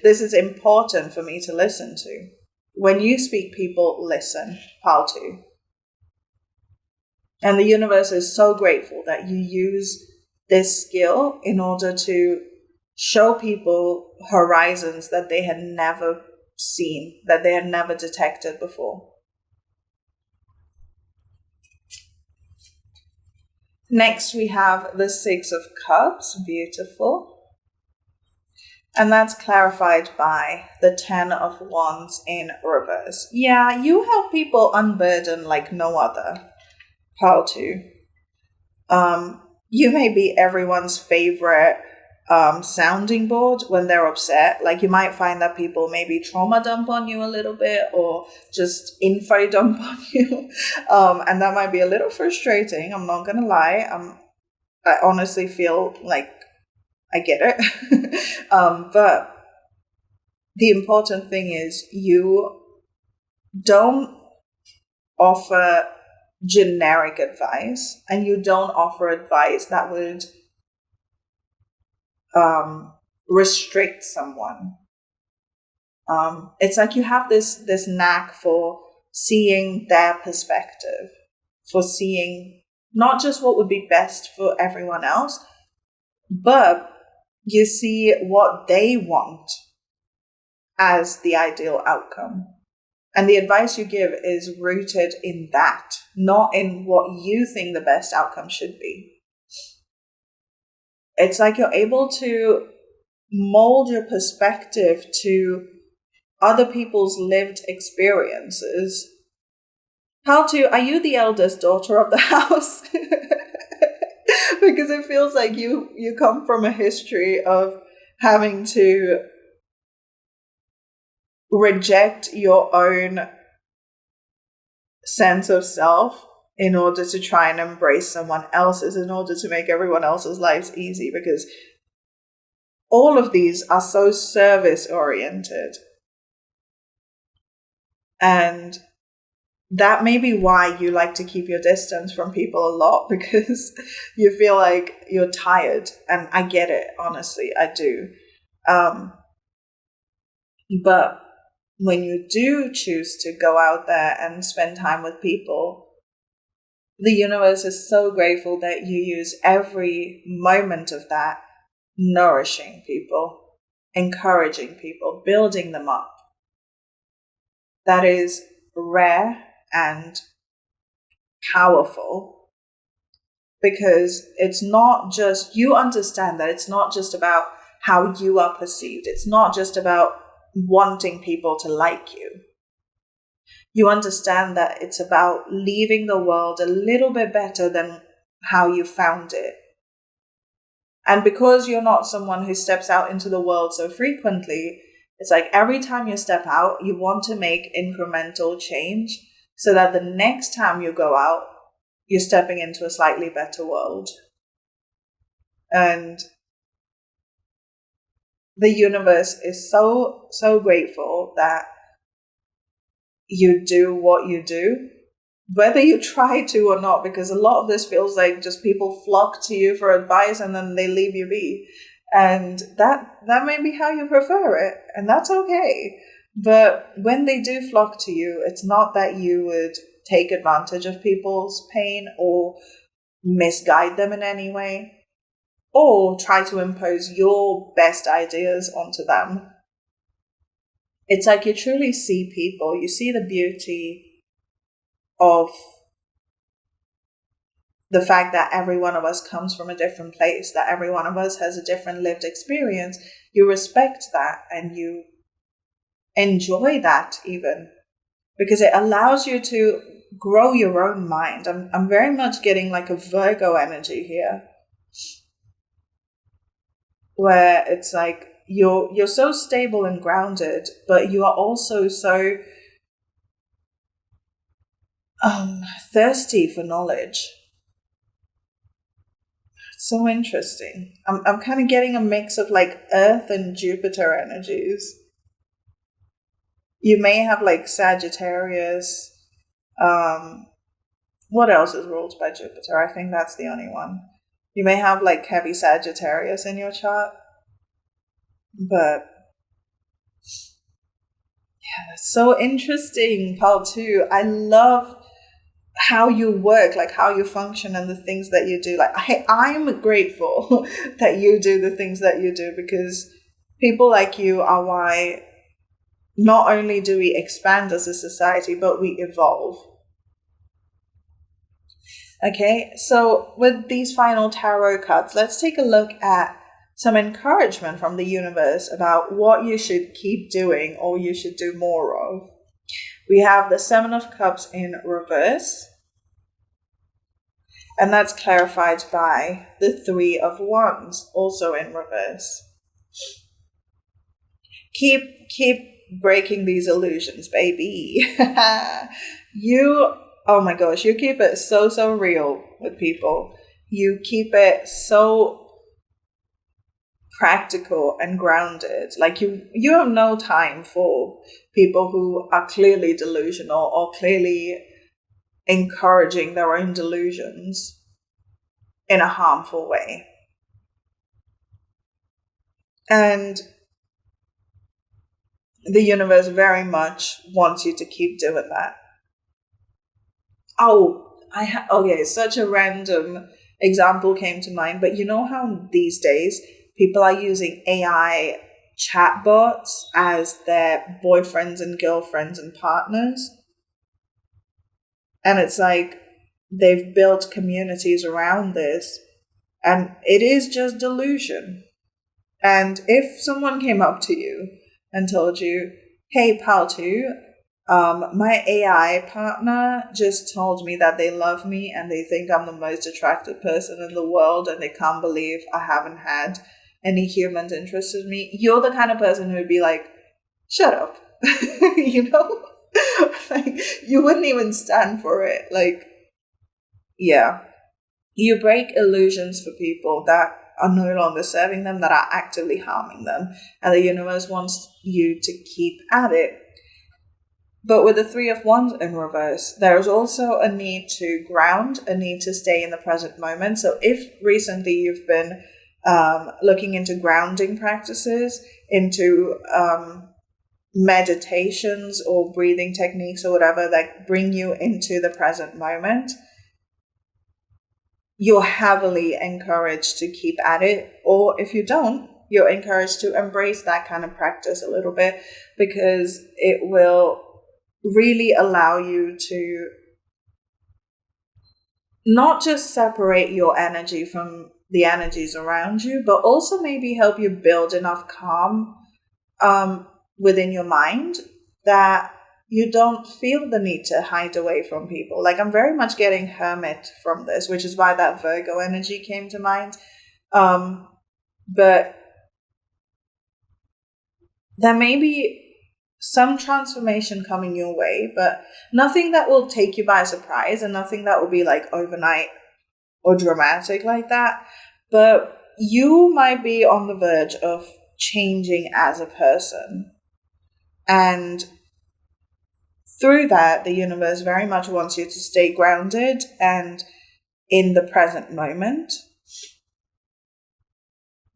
This is important for me to listen to. When you speak, people listen. Paltu. And the universe is so grateful that you use this skill in order to show people horizons that they had never seen, that they had never detected before. Next, we have the Six of Cups. Beautiful. And that's clarified by the 10 of Wands in reverse. Yeah, you help people unburden like no other. Paltu. You may be everyone's favorite sounding board when they're upset. Like, you might find that people maybe trauma dump on you a little bit or just info dump on you. And that might be a little frustrating. I'm not going to lie. I honestly feel like I get it. But the important thing is you don't offer generic advice, and you don't offer advice that would restrict someone. It's like you have this knack for seeing their perspective, for seeing not just what would be best for everyone else, but you see what they want as the ideal outcome. And the advice you give is rooted in that, not in what you think the best outcome should be. it's like you're able to mold your perspective to other people's lived experiences. Are you the eldest daughter of the house? Because it feels like you come from a history of having to reject your own sense of self in order to try and embrace someone else's, in order to make everyone else's lives easy, because all of these are so service oriented. And that may be why you like to keep your distance from people a lot, because you feel like you're tired. And I get it, honestly, I do. But when you do choose to go out there and spend time with people, the universe is so grateful that you use every moment of that nourishing people, encouraging people, building them up. That is rare and powerful, because it's not just, you understand that it's not just about how you are perceived. It's not just about wanting people to like you. You understand that it's about leaving the world a little bit better than how you found it. And because you're not someone who steps out into the world so frequently, it's like every time you step out, you want to make incremental change so that the next time you go out, you're stepping into a slightly better world. And the universe is so, so grateful that you do what you do, whether you try to or not, because a lot of this feels like just people flock to you for advice and then they leave you be. And that may be how you prefer it, and that's okay. But when they do flock to you, it's not that you would take advantage of people's pain or misguide them in any way, or try to impose your best ideas onto them. It's like you truly see people, you see the beauty of the fact that every one of us comes from a different place, that every one of us has a different lived experience. You respect that and you enjoy that even, because it allows you to grow your own mind. I'm very much getting like a Virgo energy here, where it's like you're so stable and grounded, but you are also so thirsty for knowledge. It's so interesting. I'm kind of getting a mix of like Earth and Jupiter energies. You may have like Sagittarius. What else is ruled by Jupiter? I think that's the only one. You may have like heavy Sagittarius in your chart. But yeah, that's so interesting, Paul, too. I love how you work, like how you function and the things that you do. Like I'm grateful that you do the things that you do, because people like you are why not only do we expand as a society, but we evolve. Okay, so with these final tarot cards, let's take a look at some encouragement from the universe about what you should keep doing or you should do more of. We have the Seven of Cups in reverse, and that's clarified by the Three of Wands, also in reverse. Keep breaking these illusions, baby. Oh my gosh, you keep it so real with people. You keep it so practical and grounded. Like you have no time for people who are clearly delusional or clearly encouraging their own delusions in a harmful way. And the universe very much wants you to keep doing that. Okay, such a random example came to mind, but you know how these days people are using AI chatbots as their boyfriends and girlfriends and partners? And it's like they've built communities around this, And it is just delusion. And if someone came up to you and told you, hey, Paltu, my AI partner just told me that they love me and they think I'm the most attractive person in the world and they can't believe I haven't had any humans interested in me, you're the kind of person who would be like, shut up. You know? Like, you wouldn't even stand for it. Like, yeah. You break illusions for people that are no longer serving them, that are actively harming them. And the universe wants you to keep at it. But with the Three of Wands in reverse, there is also a need to ground, a need to stay in the present moment. So if recently you've been looking into grounding practices, into meditations or breathing techniques or whatever that bring you into the present moment, you're heavily encouraged to keep at it. Or if you don't, you're encouraged to embrace that kind of practice a little bit, because it will really allow you to not just separate your energy from the energies around you, but also maybe help you build enough calm within your mind that you don't feel the need to hide away from people. Like, I'm very much getting hermit from this, which is why that Virgo energy came to mind. But there may be some transformation coming your way, but nothing that will take you by surprise and nothing that will be like overnight or dramatic like that. But you might be on the verge of changing as a person. And through that, the universe very much wants you to stay grounded and in the present moment,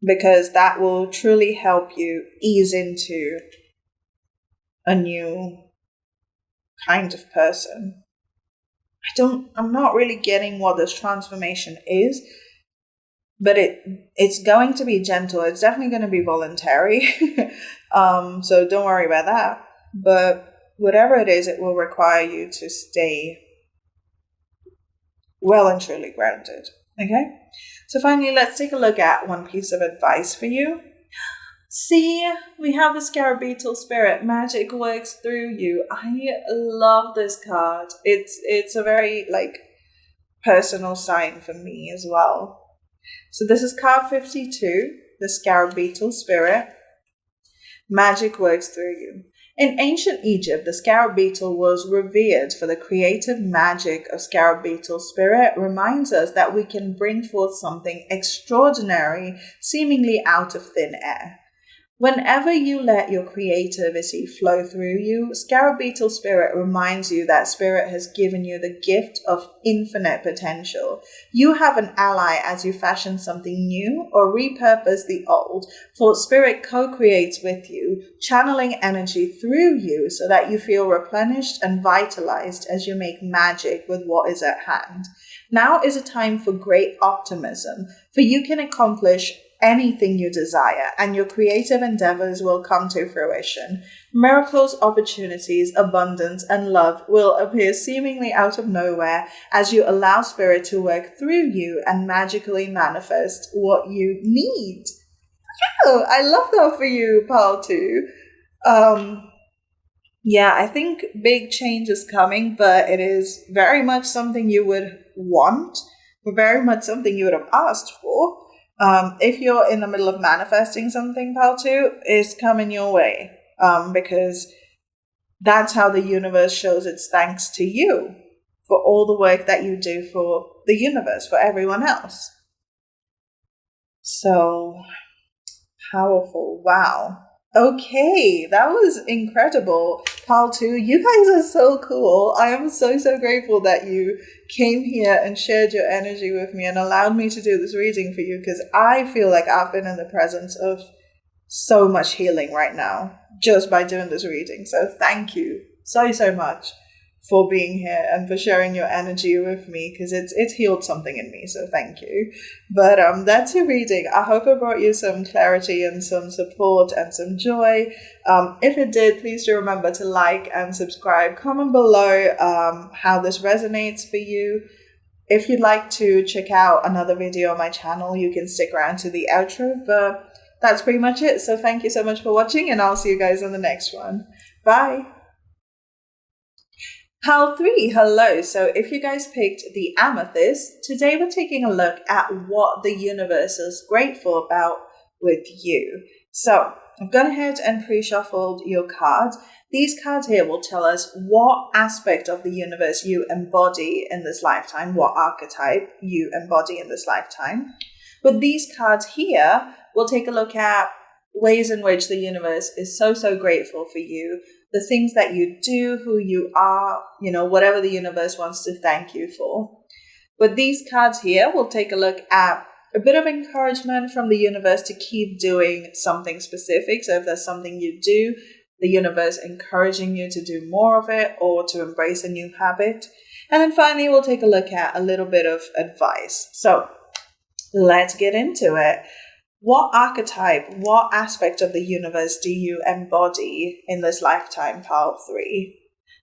because that will truly help you ease into a new kind of person. I'm not really getting what this transformation is, but it's going to be gentle. It's definitely going to be voluntary. So don't worry about that. But whatever it is, it will require you to stay well and truly grounded. Okay? So finally, let's take a look at one piece of advice for you. See, we have the Scarab Beetle Spirit. Magic works through you. I love this card. It's a very, personal sign for me as well. So this is card 52, the Scarab Beetle Spirit. Magic works through you. In ancient Egypt, the scarab beetle was revered for the creative magic of scarab beetle spirit. Reminds us that we can bring forth something extraordinary, seemingly out of thin air. Whenever you let your creativity flow through you, Scarab Beetle Spirit reminds you that Spirit has given you the gift of infinite potential. You have an ally as you fashion something new or repurpose the old, for Spirit co-creates with you, channeling energy through you so that you feel replenished and vitalized as you make magic with what is at hand. Now is a time for great optimism, for you can accomplish anything you desire, and your creative endeavors will come to fruition. Miracles, opportunities, abundance, and love will appear seemingly out of nowhere as you allow Spirit to work through you and magically manifest what you need. Oh, I love that for you, Paltu. Yeah, I think big change is coming, but it is very much something you would want, very much something you would have asked for. If you're in the middle of manifesting something, Paltu, it's coming your way, because that's how the universe shows its thanks to you for all the work that you do for the universe, for everyone else. So powerful. Wow. Okay, that was incredible. Paltu, you guys are so cool. I am so grateful that you came here and shared your energy with me and allowed me to do this reading for you, because I feel like I've been in the presence of so much healing right now just by doing this reading. So thank you so much for being here and for sharing your energy with me, because it's healed something in me, so thank you. But that's your reading. I hope it brought you some clarity and some support and some joy. If it did, please do remember to like and subscribe. Comment below how this resonates for you. if you'd like to check out another video on my channel, you can stick around to the outro, but that's pretty much it. So thank you so much for watching, and I'll see you guys in the next one. Bye! Pile 3, hello. So if you guys picked the amethyst, today we're taking a look at what the universe is grateful about with you. So I've gone ahead and pre-shuffled your cards. These cards here will tell us what aspect of the universe you embody in this lifetime, what archetype you embody in this lifetime. With these cards here, we'll take a look at ways in which the universe is so grateful for you, the things that you do, who you are, whatever the universe wants to thank you for. With these cards here, we'll take a look at a bit of encouragement from the universe to keep doing something specific. So if there's something you do, the universe encouraging you to do more of it or to embrace a new habit. And then finally, we'll take a look at a little bit of advice. So let's get into it. What archetype, what aspect of the universe do you embody in this lifetime, pile 3?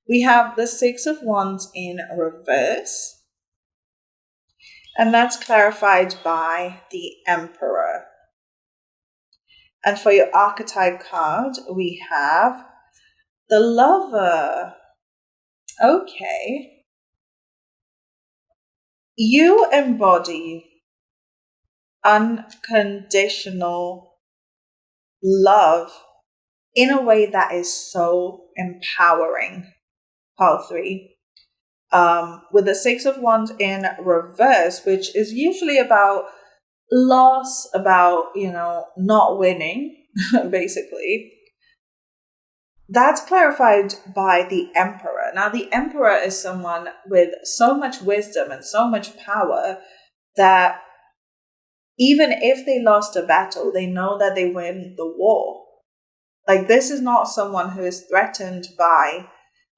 We have the Six of Wands in reverse. And that's clarified by the Emperor. And for your archetype card, we have the Lover. Okay. You embody unconditional love in a way that is so empowering, pile 3. With the Six of Wands in reverse, which is usually about loss, about, not winning, basically. That's clarified by the Emperor. Now, the Emperor is someone with so much wisdom and so much power that even if they lost a battle, they know that they win the war. Like, this is not someone who is threatened by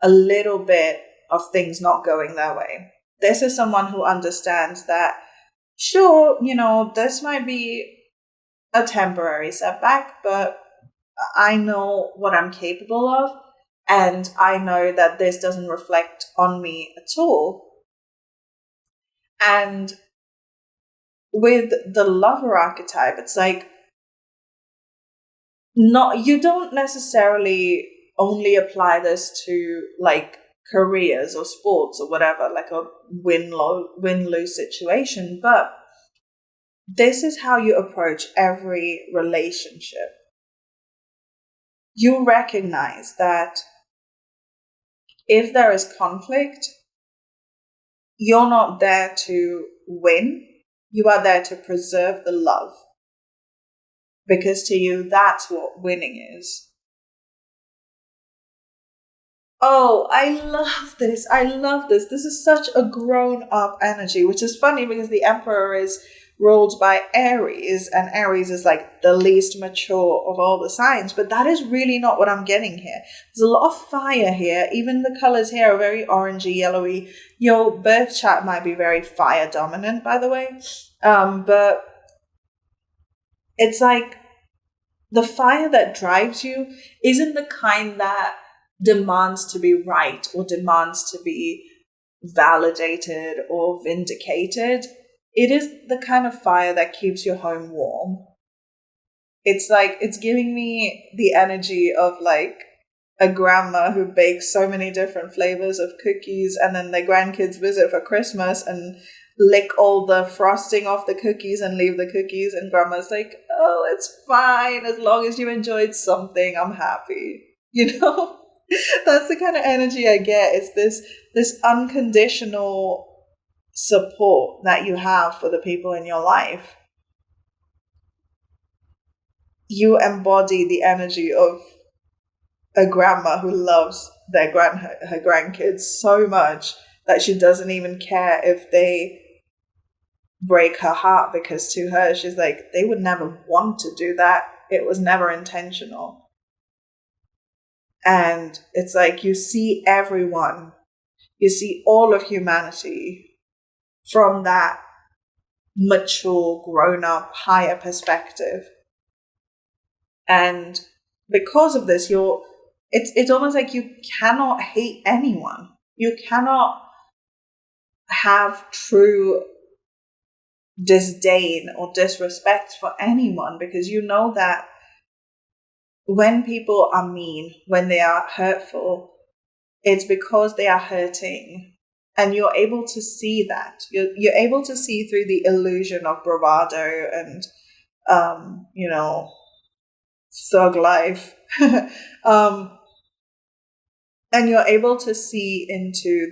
a little bit of things not going their way. This is someone who understands that, sure, this might be a temporary setback, but I know what I'm capable of, and I know that this doesn't reflect on me at all. And with the Lover archetype, it's like, you don't necessarily only apply this to like careers or sports or whatever, like a win-lose situation, but this is how you approach every relationship. You recognize that if there is conflict, you're not there to win. You are there to preserve the love. Because to you, that's what winning is. Oh, I love this. I love this. This is such a grown-up energy, which is funny because the Emperor is ruled by Aries, and Aries is like the least mature of all the signs, but that is really not what I'm getting here. There's a lot of fire here. Even the colors here are very orangey, yellowy. Your birth chart might be very fire dominant, by the way, but it's like the fire that drives you isn't the kind that demands to be right or demands to be validated or vindicated. It is the kind of fire that keeps your home warm. It's like, it's giving me the energy of like a grandma who bakes so many different flavors of cookies, and then their grandkids visit for Christmas and lick all the frosting off the cookies and leave the cookies, and grandma's like, oh, it's fine, as long as you enjoyed something, I'm happy. That's the kind of energy I get. It's this unconditional support that you have for the people in your life. You embody the energy of a grandma who loves her grandkids so much that she doesn't even care if they break her heart, because to her, she's like, they would never want to do that. It was never intentional. And it's like, you see everyone, you see all of humanity from that mature, grown-up, higher perspective. And because of this, it's almost like you cannot hate anyone. You cannot have true disdain or disrespect for anyone, because you know that when people are mean, when they are hurtful, it's because they are hurting. And you're able to see that. You're able to see through the illusion of bravado and, thug life. um, and you're able to see into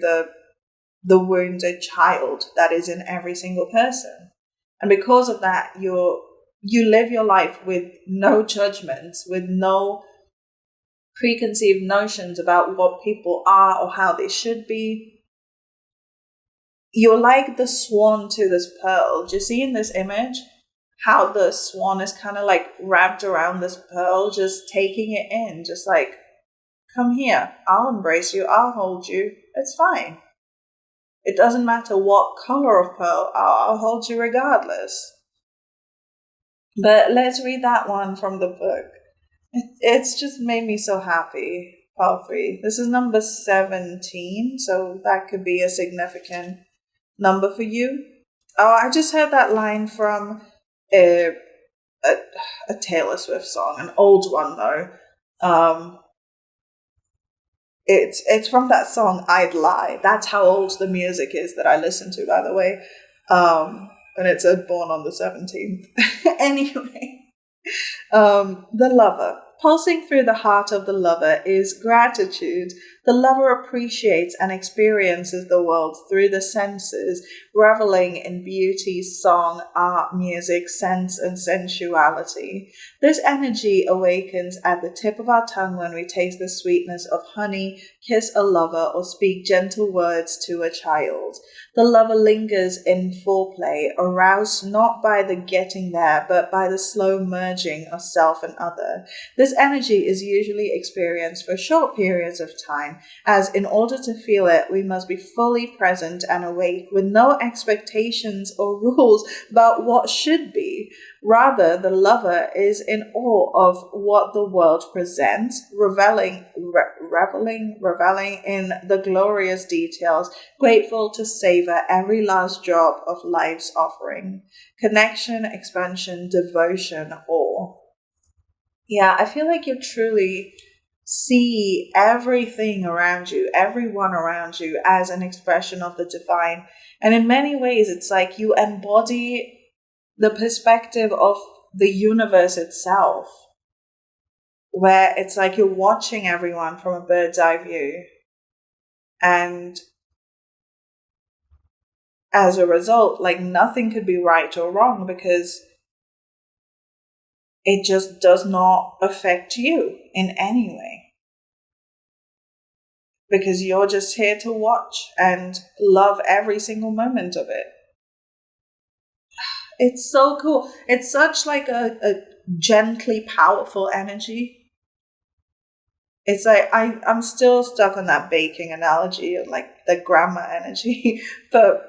the wounded child that is in every single person. And because of that, you live your life with no judgments, with no preconceived notions about what people are or how they should be. You're like the swan to this pearl. Do you see in this image how the swan is kind of like wrapped around this pearl, just taking it in, just like, come here, I'll embrace you, I'll hold you, it's fine. It doesn't matter what color of pearl, I'll hold you regardless. But let's read that one from the book. It's just made me so happy. Part 3. This is number 17, so that could be a significant number for you. Oh, I just heard that line from a Taylor Swift song, an old one though. It's from that song "I'd Lie." That's how old the music is that I listen to, by the way. And it said born on the 17th. Anyway. The lover. Pulsing through the heart of the lover is gratitude. The lover appreciates and experiences the world through the senses, reveling in beauty, song, art, music, sense, and sensuality. This energy awakens at the tip of our tongue when we taste the sweetness of honey, kiss a lover, or speak gentle words to a child. The lover lingers in foreplay, aroused not by the getting there, but by the slow merging of self and other. This energy is usually experienced for short periods of time, as in order to feel it, we must be fully present and awake, with no expectations or rules about what should be. Rather, the lover is in awe of what the world presents, reveling in the glorious details, grateful to savor every last drop of life's offering. Connection, expansion, devotion, awe. Yeah, I feel like you truly see everything around you, everyone around you, as an expression of the divine. And in many ways, it's like you embody the perspective of the universe itself, where it's like you're watching everyone from a bird's eye view. And as a result, like, nothing could be right or wrong because it just does not affect you in any way. Because you're just here to watch and love every single moment of it. It's so cool. It's such like a gently powerful energy. It's like I'm still stuck on that baking analogy and like the grandma energy. But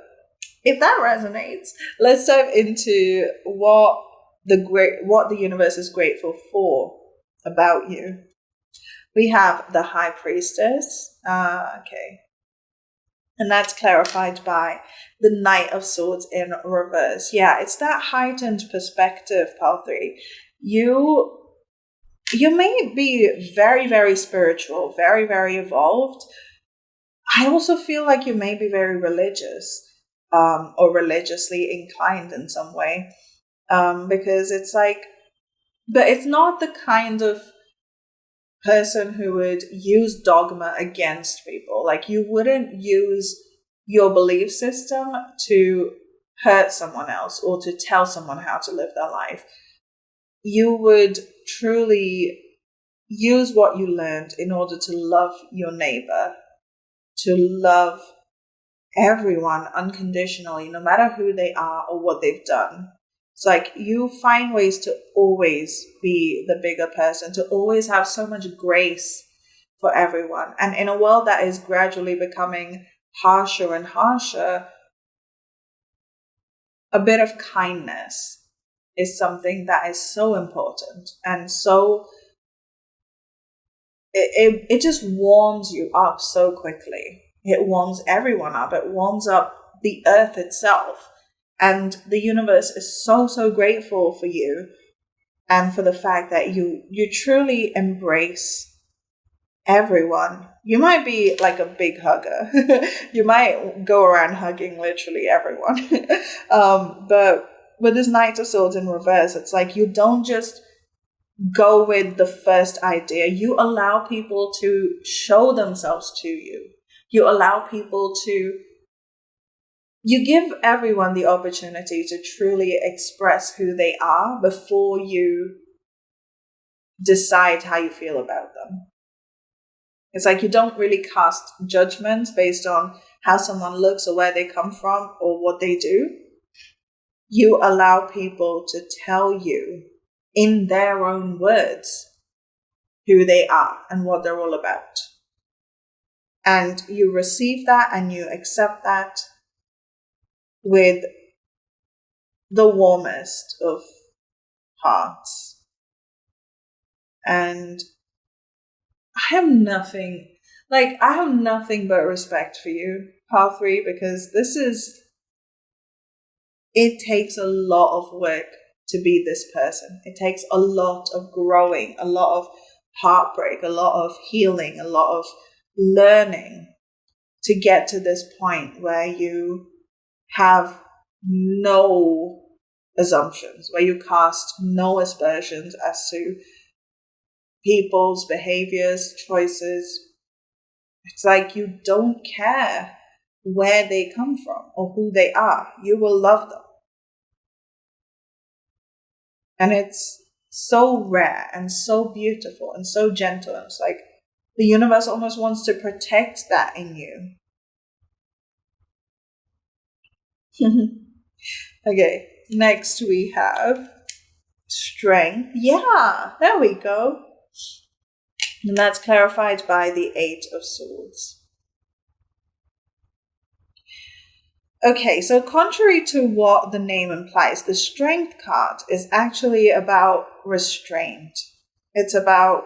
if that resonates, let's dive into what the universe is grateful for about you. We have the High Priestess. Okay. And that's clarified by the Knight of Swords in reverse. Yeah, it's that heightened perspective, Part 3. You may be very, very spiritual, very, very evolved. I also feel like you may be very religious, or religiously inclined in some way. Because it's like, but it's not the kind of person who would use dogma against people. Like, you wouldn't use your belief system to hurt someone else or to tell someone how to live their life. You would truly use what you learned in order to love your neighbor, to love everyone unconditionally, no matter who they are or what they've done. It's like you find ways to always be the bigger person, to always have so much grace for everyone. And in a world that is gradually becoming harsher and harsher, a bit of kindness is something that is so important. And so it just warms you up so quickly. It warms everyone up. It warms up the earth itself. And the universe is so, so grateful for you and for the fact that you truly embrace everyone. You might be like a big hugger. You might go around hugging literally everyone. But with this Knight of Swords in reverse, it's like you don't just go with the first idea. You allow people to show themselves to you. You allow people to, you give everyone the opportunity to truly express who they are before you decide how you feel about them. It's like you don't really cast judgments based on how someone looks or where they come from or what they do. You allow people to tell you in their own words who they are and what they're all about. And you receive that and you accept that with the warmest of hearts. And I have nothing but respect for you, Path 3, because it takes a lot of work to be this person. It takes a lot of growing, a lot of heartbreak, a lot of healing, a lot of learning to get to this point where you have no assumptions, where you cast no aspersions as to people's behaviors, choices. It's like you don't care where they come from or who they are. You will love them. And it's so rare and so beautiful and so gentle. And it's like the universe almost wants to protect that in you. Okay, next we have strength. Yeah, there we go. And that's clarified by the 8 of Swords. Okay, so contrary to what the name implies, the Strength card is actually about restraint. It's about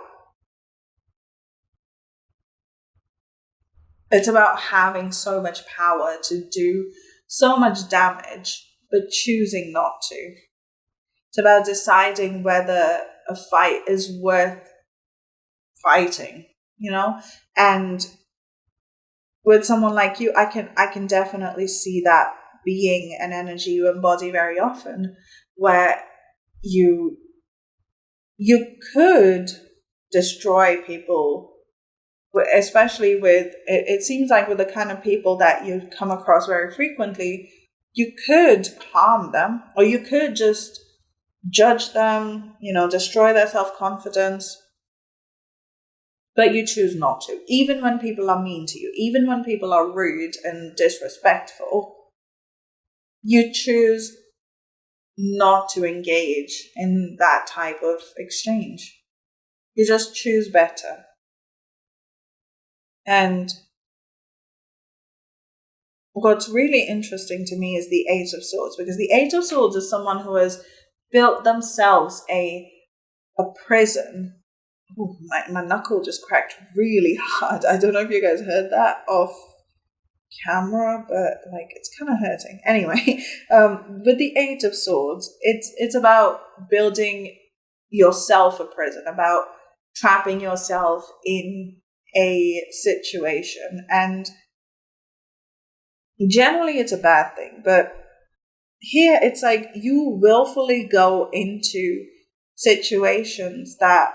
having so much power to do so much damage, but choosing not to. It's about deciding whether a fight is worth fighting, and with someone like you, I can definitely see that being an energy you embody very often, where you could destroy people, especially with, it seems like with the kind of people that you come across very frequently, you could harm them, or you could just judge them, destroy their self-confidence. But you choose not to. Even when people are mean to you, even when people are rude and disrespectful, you choose not to engage in that type of exchange. You just choose better. And what's really interesting to me is the 8 of Swords, because the 8 of Swords is someone who has built themselves a prison. Ooh, my knuckle just cracked really hard. I don't know if you guys heard that off camera, but it's kind of hurting. Anyway, with the 8 of Swords, it's about building yourself a prison, about trapping yourself in a situation. And generally it's a bad thing, but here it's like you willfully go into situations that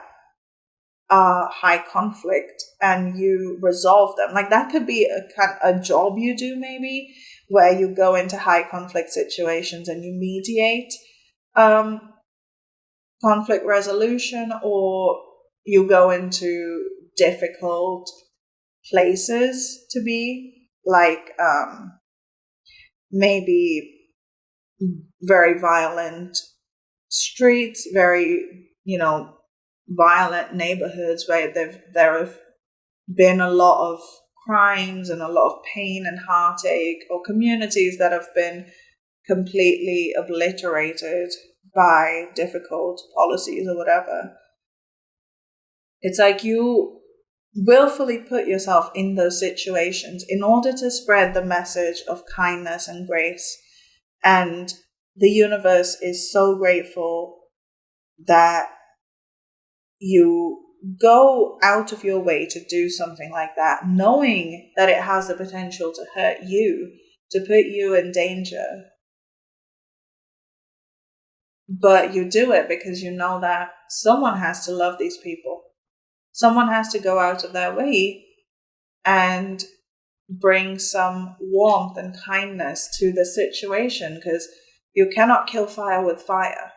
are high conflict and you resolve them. Like that could be a job you do, maybe, where you go into high conflict situations and you mediate conflict resolution, or you go into difficult places to be, like maybe very violent streets, very, violent neighborhoods where there have been a lot of crimes and a lot of pain and heartache, or communities that have been completely obliterated by difficult policies or whatever. It's like you willfully put yourself in those situations in order to spread the message of kindness and grace. And the universe is so grateful that you go out of your way to do something like that, knowing that it has the potential to hurt you, to put you in danger. But you do it because you know that someone has to love these people. Someone has to go out of their way and bring some warmth and kindness to the situation, because you cannot kill fire with fire.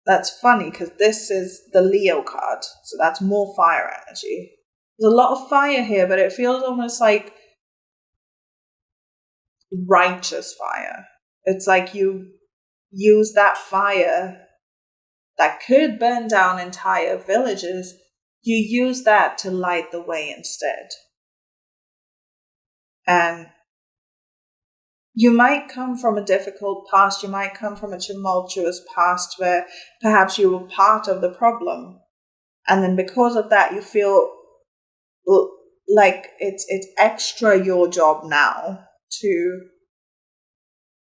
That's funny because this is the Leo card, so that's more fire energy. There's a lot of fire here, but it feels almost like righteous fire. It's like you use that fire that could burn down entire villages, you use that to light the way instead. And you might come from a difficult past, you might come from a tumultuous past where perhaps you were part of the problem. And then because of that, you feel like it's extra your job now to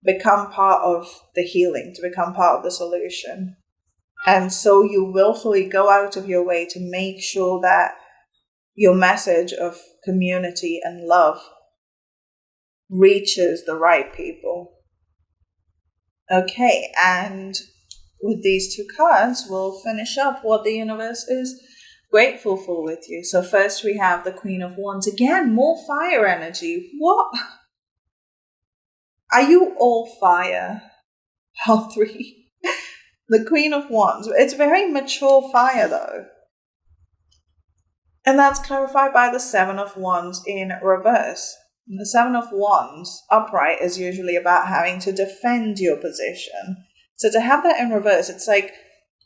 become part of the healing, to become part of the solution. And so you willfully go out of your way to make sure that your message of community and love reaches the right people. Okay, and with these two cards, we'll finish up what the universe is grateful for with you. So first we have the Queen of Wands. Again, more fire energy. What? Are you all fire? All three. The Queen of Wands. It's very mature fire though. And that's clarified by the Seven of Wands in reverse. And the Seven of Wands upright is usually about having to defend your position. So to have that in reverse, it's like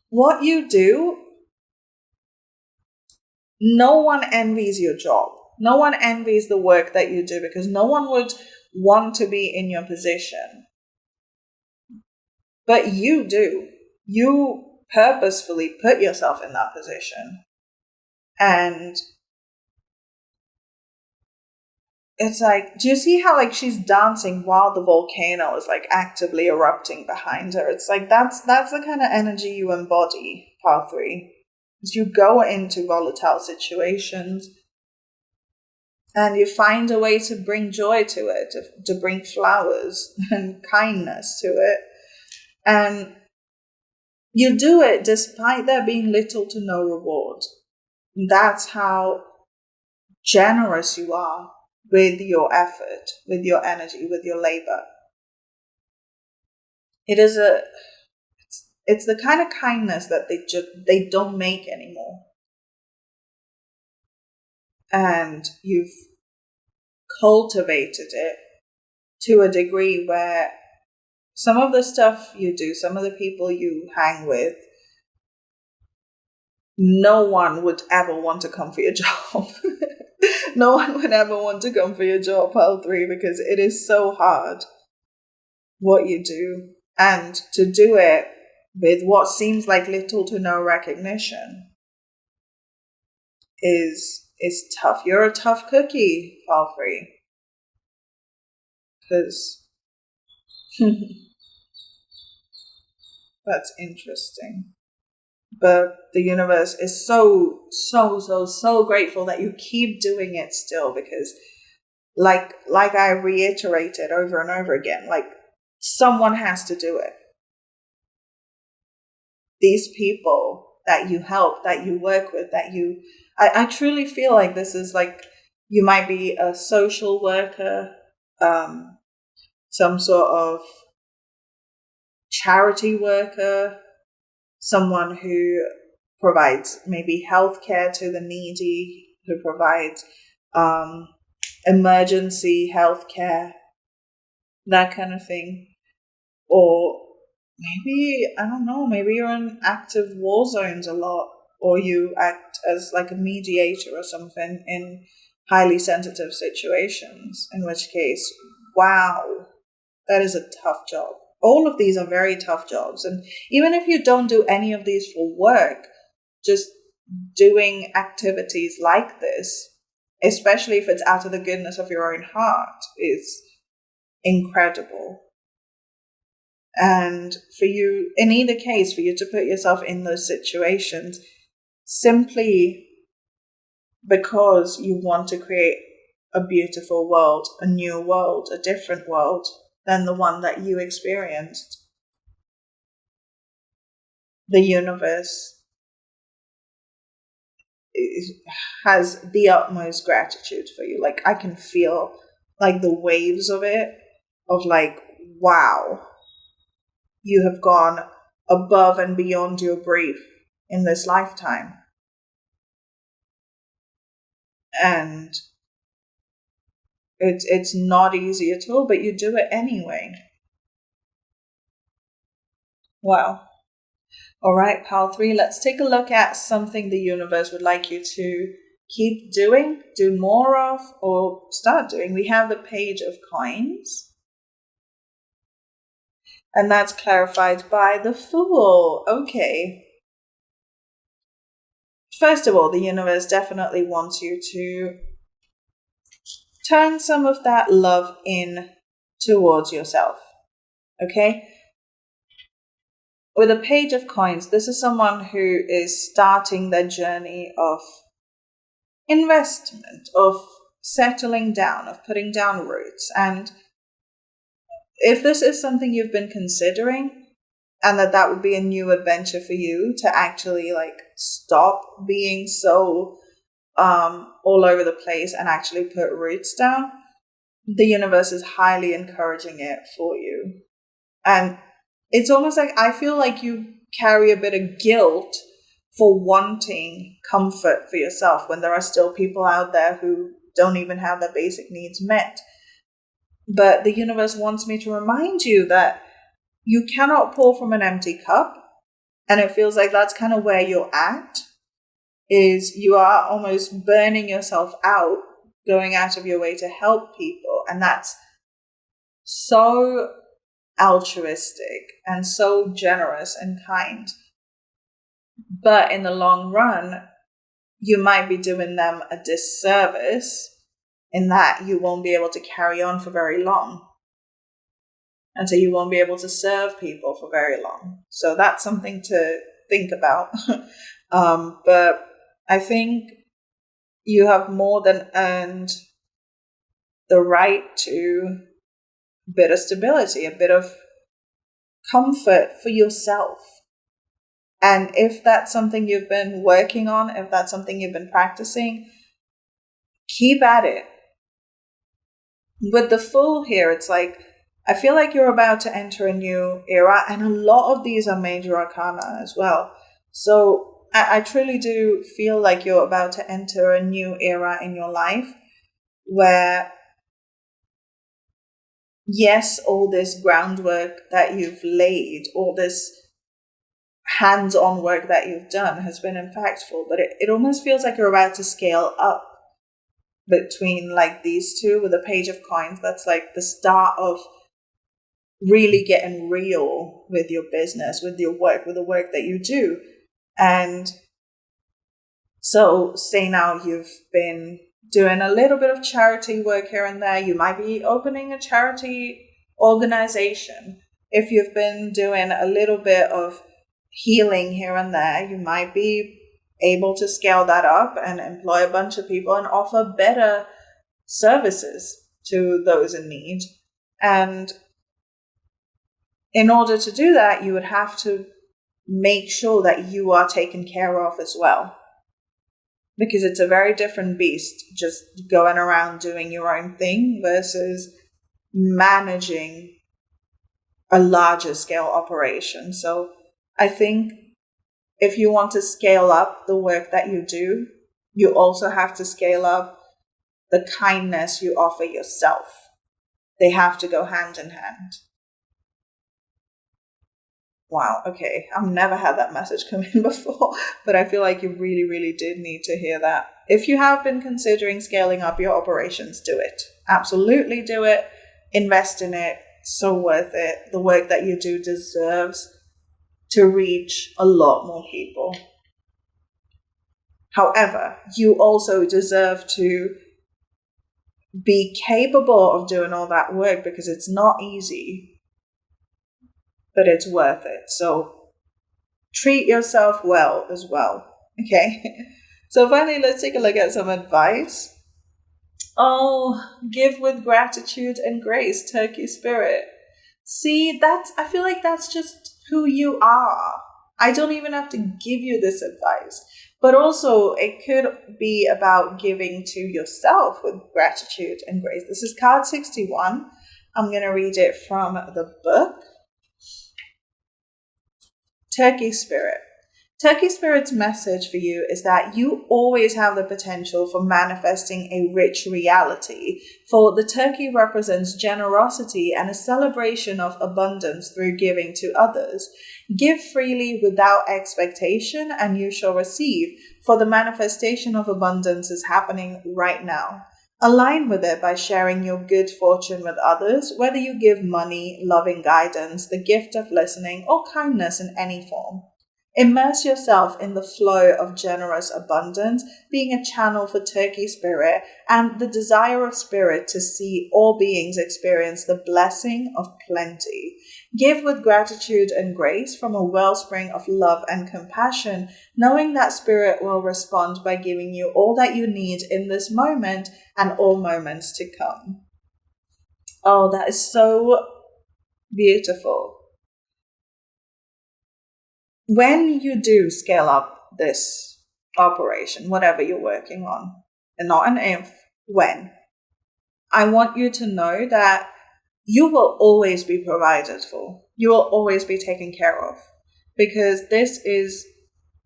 what you do, no one envies your job. No one envies the work that you do because no one would want to be in your position. But you do. You purposefully put yourself in that position. And it's like, do you see how like she's dancing while the volcano is like actively erupting behind her? It's like that's the kind of energy you embody, part 3. As you go into volatile situations and you find a way to bring joy to it, to bring flowers and kindness to it. And you do it despite there being little to no reward. That's how generous you are with your effort, with your energy, with your labor. It's the kind of kindness that they don't make anymore. And you've cultivated it to a degree where some of the stuff you do, some of the people you hang with, no one would ever want to come for your job. No one would ever want to come for your job, pile 3, because it is so hard what you do. And to do it with what seems like little to no recognition is tough. You're a tough cookie, pile 3. Because that's interesting. But the universe is so grateful that you keep doing it still, because like I reiterated over and over again, like someone has to do it. These people that you help, that you work with, I truly feel like this is like, you might be a social worker, some sort of charity worker, someone who provides maybe healthcare to the needy, who provides emergency healthcare, that kind of thing. Or maybe, I don't know, maybe you're in active war zones a lot, or you act as like a mediator or something in highly sensitive situations, in which case, wow, that is a tough job. All of these are very tough jobs. And even if you don't do any of these for work, just doing activities like this, especially if it's out of the goodness of your own heart, is incredible. And for you, in either case, for you to put yourself in those situations simply because you want to create a beautiful world, a new world, a different world than the one that you experienced. The universe has the utmost gratitude for you. Like, I can feel like the waves of it, of like, wow, you have gone above and beyond your brief in this lifetime. And it's not easy at all, but you do it anyway. Wow. All right, pile 3, let's take a look at something the universe would like you to keep doing, do more of, or start doing. We have the Page of Coins. And that's clarified by the Fool. Okay. First of all, the universe definitely wants you to turn some of that love in towards yourself. Okay? With a Page of Coins, this is someone who is starting their journey of investment, of settling down, of putting down roots. And if this is something you've been considering, and that would be a new adventure for you to actually like stop being so all over the place and actually put roots down, the universe is highly encouraging it for you. And it's almost like I feel like you carry a bit of guilt for wanting comfort for yourself when there are still people out there who don't even have their basic needs met. But the universe wants me to remind you that you cannot pour from an empty cup. And it feels like that's kind of where you're at, is you are almost burning yourself out, going out of your way to help people. And that's so altruistic and so generous and kind. But in the long run, you might be doing them a disservice in that you won't be able to carry on for very long. And so you won't be able to serve people for very long. So that's something to think about. But I think you have more than earned the right to a bit of stability, a bit of comfort for yourself. And if that's something you've been working on, if that's something you've been practicing, keep at it. With the Fool here, it's like, I feel like you're about to enter a new era, and a lot of these are major arcana as well. So I truly do feel like you're about to enter a new era in your life where, yes, all this groundwork that you've laid, all this hands-on work that you've done has been impactful, but it almost feels like you're about to scale up between like these two. With a Page of Coins, that's like the start of really getting real with your business, with your work, with the work that you do. And so say now you've been doing a little bit of charity work here and there. You might be opening a charity organization. If you've been doing a little bit of healing here and there, you might be able to scale that up and employ a bunch of people and offer better services to those in need. And in order to do that, you would have to make sure that you are taken care of as well. Because it's a very different beast just going around doing your own thing versus managing a larger scale operation. So I think if you want to scale up the work that you do, you also have to scale up the kindness you offer yourself. They have to go hand in hand. Wow, okay. I've never had that message come in before, but I feel like you really, really did need to hear that. If you have been considering scaling up your operations, do it. Absolutely do it. Invest in it. So worth it. The work that you do deserves to reach a lot more people. However, you also deserve to be capable of doing all that work, because it's not easy, but it's worth it. So treat yourself well as well. Okay. So finally, let's take a look at some advice. Oh, give with gratitude and grace, Turkey spirit. See, I feel like that's just who you are. I don't even have to give you this advice. But also, it could be about giving to yourself with gratitude and grace. This is card 61. I'm going to read it from the book. Turkey Spirit. Turkey Spirit's message for you is that you always have the potential for manifesting a rich reality, for the turkey represents generosity and a celebration of abundance through giving to others. Give freely without expectation, and you shall receive, for the manifestation of abundance is happening right now. Align with it by sharing your good fortune with others, whether you give money, loving guidance, the gift of listening, or kindness in any form. Immerse yourself in the flow of generous abundance, being a channel for Turkey Spirit and the desire of Spirit to see all beings experience the blessing of plenty. Give with gratitude and grace from a wellspring of love and compassion, knowing that Spirit will respond by giving you all that you need in this moment and all moments to come. Oh, that is so beautiful. When you do scale up this operation, whatever you're working on, and not an if, when, I want you to know that you will always be provided for. You will always be taken care of, because this is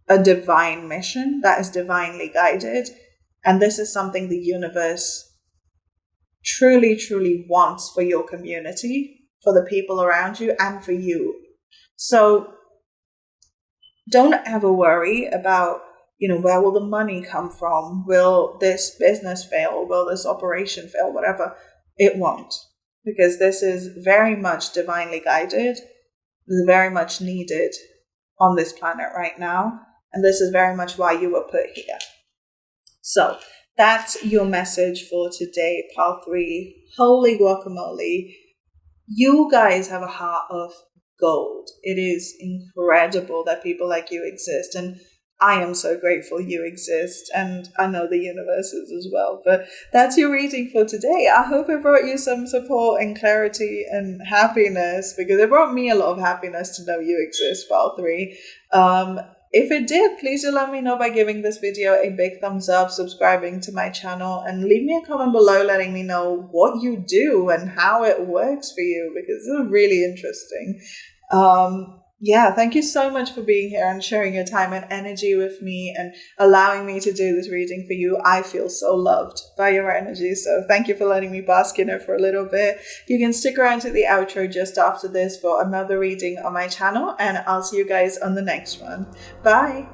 a divine mission that is divinely guided. And this is something the universe truly, truly wants for your community, for the people around you, and for you. So don't ever worry about, where will the money come from? Will this business fail? Will this operation fail? Whatever. It won't, because this is very much divinely guided. This is very much needed on this planet right now. And this is very much why you were put here. So that's your message for today, Pile 3. Holy guacamole. You guys have a heart of gold. It is incredible that people like you exist, and I am so grateful you exist, and I know the universe is as well. But that's your reading for today. I hope it brought you some support and clarity and happiness, because it brought me a lot of happiness to know you exist, Pile 3. If it did, please do let me know by giving this video a big thumbs up, subscribing to my channel, and leave me a comment below letting me know what you do and how it works for you, because this is really interesting. Thank you so much for being here and sharing your time and energy with me and allowing me to do this reading for you. I feel so loved by your energy, so thank you for letting me bask in it for a little bit. You can stick around to the outro just after this for another reading on my channel, and I'll see you guys on the next one. Bye!